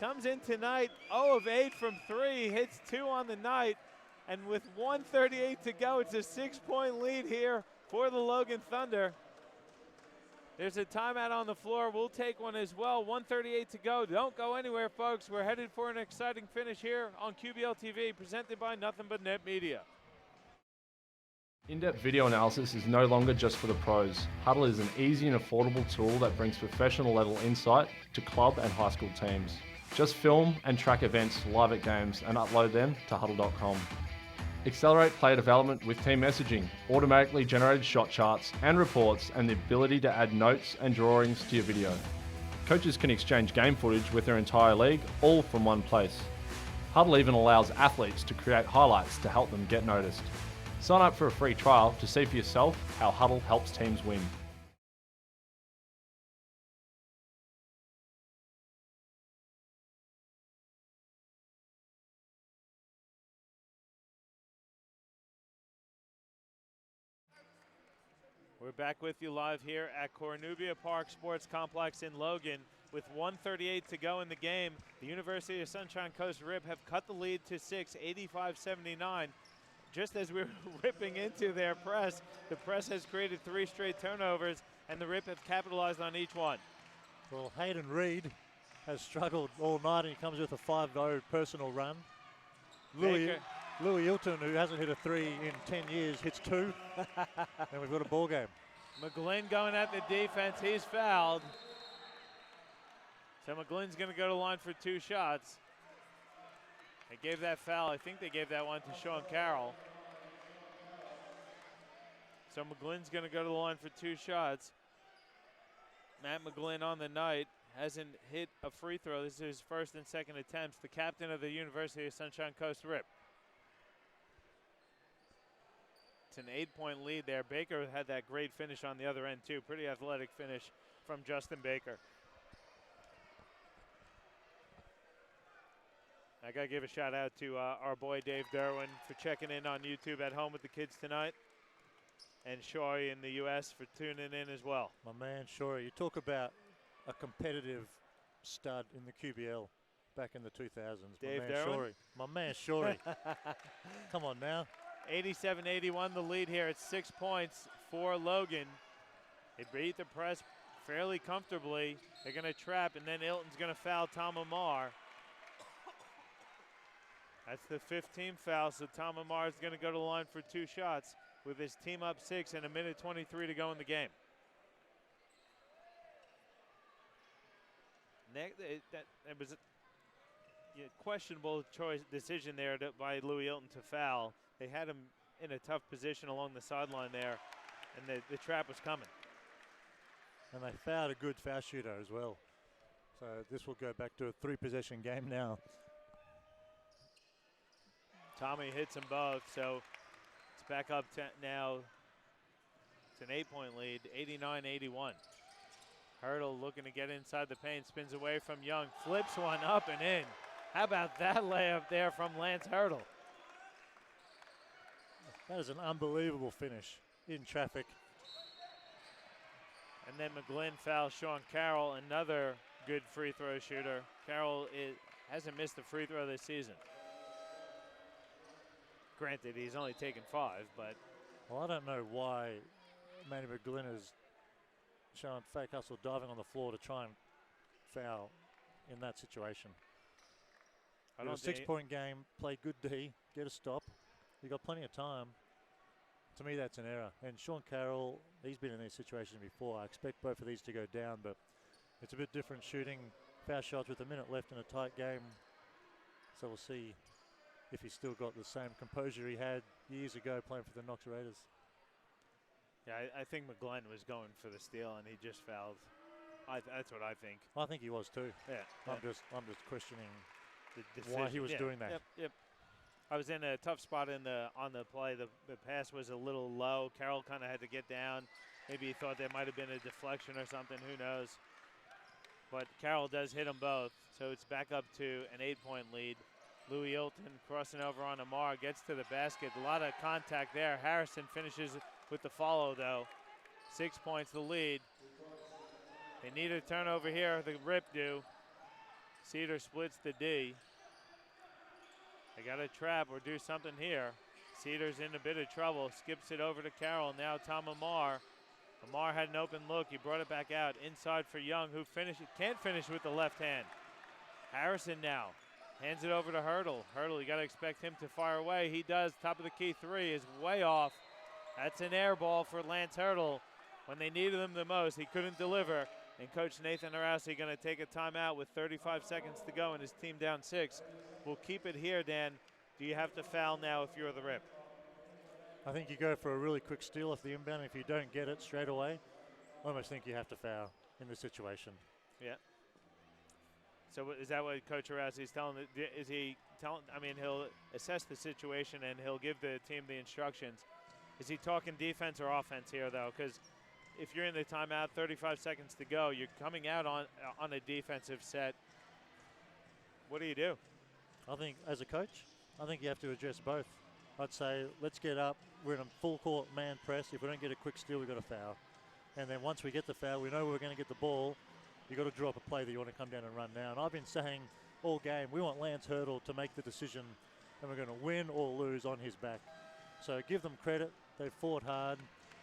Comes in tonight 0 of 8 from 3, hits 2 on the night, and with 1:38 to go, it's a 6-point lead here for the Logan Thunder. There's a timeout on the floor. We'll take one as well. 1:38 to go. Don't go anywhere, folks. We're headed for an exciting finish here on QBL TV, presented by Nothing But Net Media.
In-depth video analysis is no longer just for the pros. Huddle is an easy and affordable tool that brings professional level insight to club and high school teams. Just film and track events live at games and upload them to huddle.com. Accelerate player development with team messaging, automatically generated shot charts and reports, and the ability to add notes and drawings to your video. Coaches can exchange game footage with their entire league, all from one place. Huddle even allows athletes to create highlights to help them get noticed. Sign up for a free trial to see for yourself how Huddle helps teams win.
We're back with you live here at Cornubia Park Sports Complex in Logan. With 1:38 to go in the game, the University of Sunshine Coast Rip have cut the lead to 6, 85-79. Just as we're ripping into their press, the press has created 3 straight turnovers, and the Rip have capitalized on each one.
Well, Hayden Reed has struggled all night, and he comes with a 5-0 personal run. Louis Hilton, who hasn't hit a 3 in 10 years, hits 2, and we've got a ball game.
McGlynn going at the defense. He's fouled. So McGlynn's going to go to the line for 2 shots. They gave that foul. I think they gave that one to Sean Carroll. So McGlynn's going to go to the line for 2 shots. Matt McGlynn on the night hasn't hit a free throw. This is his first and second attempts. The captain of the University of Sunshine Coast Rip. It's an 8-point lead there. Baker had that great finish on the other end too. Pretty athletic finish from Justin Baker. I got to give a shout out to our boy Dave Derwin for checking in on YouTube at home with the kids tonight. And Shory in the U.S. for tuning in as well.
My man Shory, you talk about a competitive stud in the QBL back in the 2000s.
Dave
my man
Derwin?
Shory. My man Shory. Come on now.
87-81 the lead here. It's 6 points for Logan. They beat the press fairly comfortably. They're going to trap, and then Ilton's going to foul Tom Amar. That's the 15th foul, so Tom Amar is going to go to the line for 2 shots with his team up 6 and 1:23 to go in the game. It was a questionable decision there by Louis Hilton to foul. They had him in a tough position along the sideline there, and the trap was coming.
And they fouled a good foul shooter as well. So this will go back to a 3-possession game now.
Tommy hits them both, so it's back up now. It's an 8-point lead, 89-81. Hurdle looking to get inside the paint, spins away from Young, flips one up and in. How about that layup there from Lance Hurdle?
That is an unbelievable finish in traffic.
And then McGlynn fouls Sean Carroll, another good free throw shooter. Carroll hasn't missed a free throw this season. Granted, he's only taken 5, but.
Well, I don't know why Manny McGlynn is showing fake hustle diving on the floor to try and foul in that situation. A 6-point game, play good D, get a stop. You got plenty of time. To me, that's an error. And Sean Carroll, he's been in these situations before. I expect both of these to go down, but it's a bit different shooting foul shots with a minute left in a tight game. So we'll see if he's still got the same composure he had years ago playing for the Knox Raiders.
Yeah, I think McGlenn was going for the steal and he just fouled. That's what I think.
I think he was too.
Yeah.
I'm just questioning
The decision.
why he was doing that.
Yep. I was in a tough spot on the play. The pass was a little low. Carroll kind of had to get down. Maybe he thought there might have been a deflection or something. Who knows? But Carroll does hit them both. So it's back up to an 8-point lead. Louis Hilton crossing over on Amar, gets to the basket. A lot of contact there. Harrison finishes with the follow, though. 6 points the lead. They need a turnover here. The Rip do. Cedar splits the D. They got to trap or do something here. Cedar's in a bit of trouble. Skips it over to Carroll. Now Tom Amar. Amar had an open look. He brought it back out. Inside for Young, who can't finish with the left hand. Harrison now. Hands it over to Hurdle. Hurdle, you got to expect him to fire away. He does. Top of the key three is way off. That's an air ball for Lance Hurdle. When they needed him the most, he couldn't deliver. And Coach Nathan Arasi going to take a timeout with 35 seconds to go and his team down 6. We'll keep it here, Dan. Do you have to foul now if you're the Rip?
I think you go for a really quick steal off the inbound. If you don't get it straight away, I almost think you have to foul in this situation.
Yeah. So is that what Coach Arasi is telling? Is he telling? I mean, he'll assess the situation and he'll give the team the instructions. Is he talking defense or offense here, though? Because if you're in the timeout, 35 seconds to go, you're coming out on a defensive set. What do you do?
I think as a coach, I think you have to address both. I'd say let's get up. We're in a full court man press. If we don't get a quick steal, we've got a foul. And then once we get the foul, we know we're going to get the ball. You've got to draw up a play that you want to come down and run now. And I've been saying all game, we want Lance Hurdle to make the decision, and we're going to win or lose on his back. So give them credit. They've fought hard.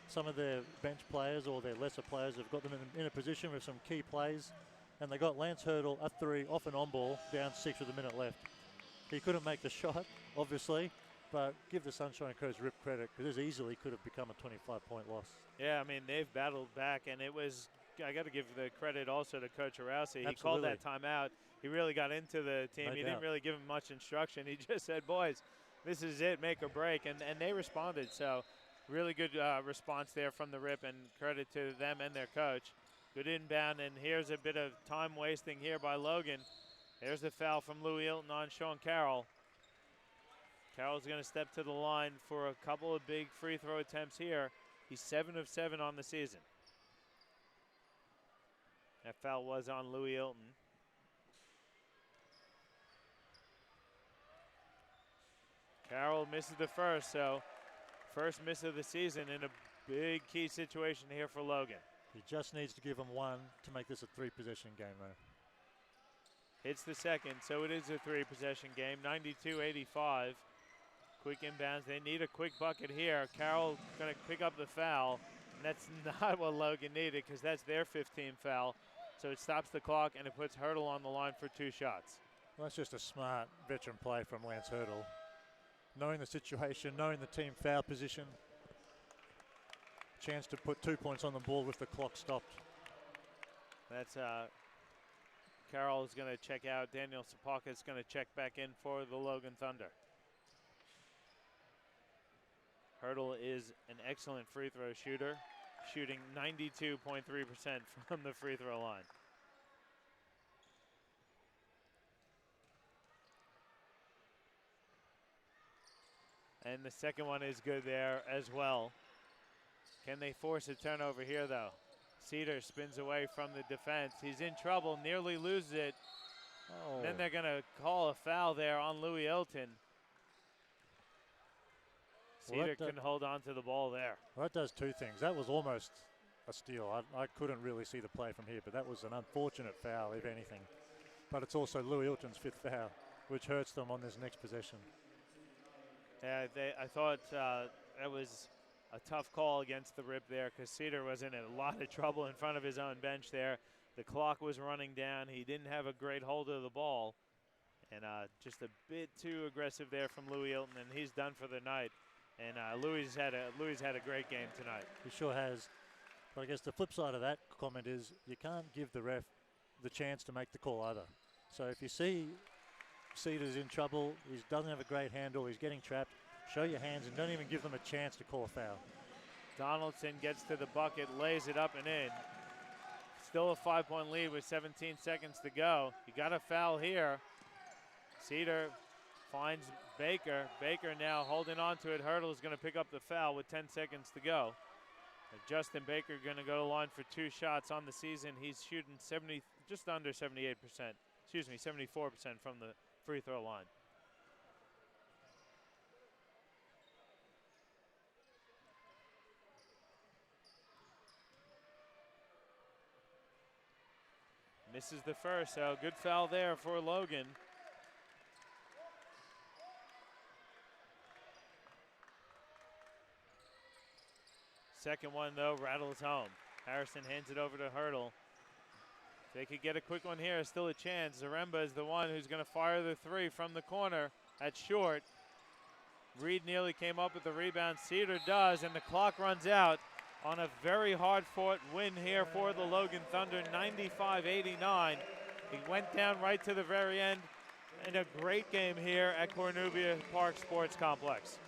Some of their bench players or their lesser players have got them in a position with some key plays, and they got Lance Hurdle a 3 off an on ball, down 6 with a minute left. He couldn't make the shot, obviously, but give the Sunshine Coast Rip credit, because this easily could have become a 25-point loss.
Yeah, I mean, they've battled back, and it was, I got to give the credit also to Coach Arasi. He called that timeout. He really got into the team.
No
he
doubt.
didn't really give them much instruction. He just said, boys, this is it, make or break, and they responded. So really good response there from the Rip, and credit to them and their coach. Good inbound, and here's a bit of time wasting here by Logan. There's the foul from Louis Hilton on Sean Carroll. Carroll's going to step to the line for a couple of big free throw attempts here. He's 7 of 7 on the season. That foul was on Louis Hilton. Carroll misses the first, so first miss of the season in a big key situation here for Logan.
He just needs to give them one to make this a 3-possession game, though.
Hits the second, so it is a 3-possession game, 92-85. Quick inbounds, they need a quick bucket here. Carroll gonna pick up the foul, and that's not what Logan needed, because that's their 15th foul. So it stops the clock, and it puts Hurdle on the line for 2 shots.
Well, that's just a smart veteran play from Lance Hurdle. Knowing the situation, knowing the team foul position. Chance to put 2 points on the board with the clock stopped.
That's Carroll is going to check out. Daniel Sapaka is going to check back in for the Logan Thunder. Hurdle is an excellent free throw shooter, shooting 92.3% from the free throw line. And the second one is good there as well. Can they force a turnover here, though? Cedar spins away from the defense. He's in trouble, nearly loses it.
Oh.
Then they're going to call a foul there on Louis Hilton. Cedar can hold on to the ball there.
Well, that does 2 things. That was almost a steal. I couldn't really see the play from here, but that was an unfortunate foul, if anything. But it's also Louis Hilton's 5th foul, which hurts them on this next possession.
Yeah, I thought that was a tough call against the Rip there, because Cedar was in a lot of trouble in front of his own bench there. The clock was running down. He didn't have a great hold of the ball. And just a bit too aggressive there from Louis Hilton, and he's done for the night. And Louis had a great game tonight.
He sure has. But I guess the flip side of that comment is you can't give the ref the chance to make the call either. So if you see Cedars in trouble, he doesn't have a great handle, he's getting trapped, show your hands and don't even give them a chance to call a foul.
Donaldson gets to the bucket, lays it up and in. Still a 5-point lead with 17 seconds to go. You got a foul here. Cedar finds Baker. Baker now holding on to it. Hurdle is going to pick up the foul with 10 seconds to go. And Justin Baker going to go to line for 2 shots on the season. He's shooting just under 78%. Excuse me, 74% from the free throw line. Misses the first, so good foul there for Logan. Second one, though, rattles home. Harrison hands it over to Hurdle. If they could get a quick one here, still a chance. Zaremba is the one who's going to fire the 3 from the corner at short. Reed nearly came up with the rebound. Cedar does, and the clock runs out on a very hard-fought win here for the Logan Thunder, 95-89. He went down right to the very end, and a great game here at Cornubia Park Sports Complex.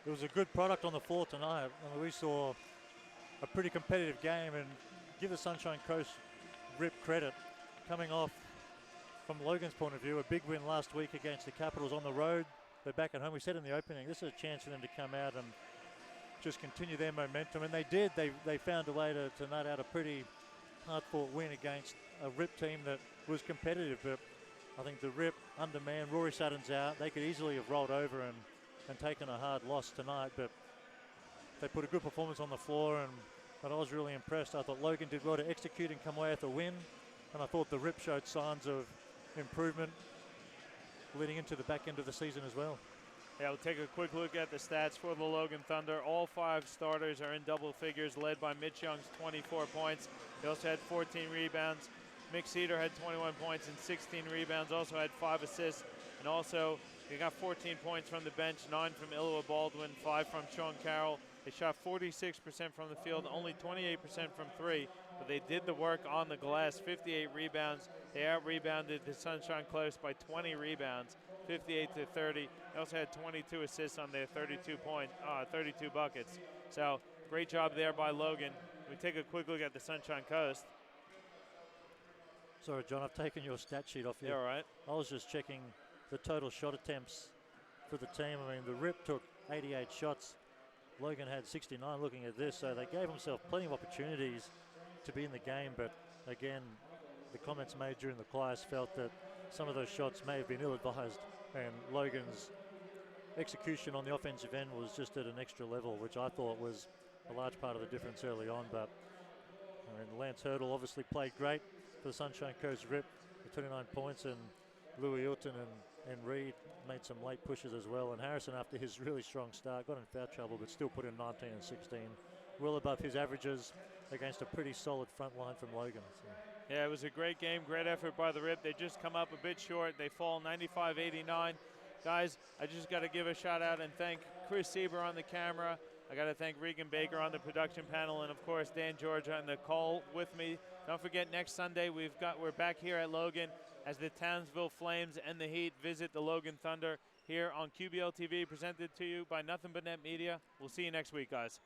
It was a good product on the floor tonight. I mean, we saw a pretty competitive game, and give the Sunshine Coast Rip credit. Coming off, from Logan's point of view, a big win last week against the Capitals on the road. They're back at home. We said in the opening, this is a chance for them to come out and just continue their momentum, and they did. They found a way to nut out a pretty hard-fought win against a Rip team that was competitive, but I think the Rip undermanned. Rory Sutton's out. They could easily have rolled over and taken a hard loss tonight, but they put a good performance on the floor, and I was really impressed. I thought Logan did well to execute and come away with a win, and I thought the Rip showed signs of improvement leading into the back end of the season as well.
Yeah, we'll take a quick look at the stats for the Logan Thunder. All 5 starters are in double figures, led by Mitch Young's 24 points. He also had 14 rebounds. Mick Cedar had 21 points and 16 rebounds, also had 5 assists, and also he got 14 points from the bench, 9 from Ilua Baldwin, 5 from Sean Carroll. They shot 46% from the field, only 28% from 3, but they did the work on the glass, 58 rebounds. They out-rebounded the Sunshine Coast by 20 rebounds, 58-30. They also had 22 assists on their 32 buckets. So great job there by Logan. We take a quick look at the Sunshine Coast.
Sorry, John, I've taken your stat sheet off you.
Yeah, all right.
I was just checking the total shot attempts for the team. I mean, the Rip took 88 shots. Logan had 69 looking at this, so they gave themselves plenty of opportunities to be in the game, but again, the comments made during the class felt that some of those shots may have been ill-advised, and Logan's execution on the offensive end was just at an extra level, which I thought was a large part of the difference early on. But I mean, Lance Hurdle obviously played great for the Sunshine Coast Rip with 29 points, and Louis Hilton and Reed made some late pushes as well. And Harrison, after his really strong start, got in foul trouble, but still put in 19 and 16, well above his averages against a pretty solid front line from Logan. So.
Yeah, it was a great game, great effort by the Rip. They just come up a bit short. They fall 95-89. Guys, I just got to give a shout out and thank Chris Sieber on the camera. I got to thank Regan Baker on the production panel, and of course Dan George on the call with me. Don't forget, next Sunday we're back here at Logan as the Townsville Flames and the Heat visit the Logan Thunder here on QBL TV, presented to you by Nothing But Net Media. We'll see you next week, guys.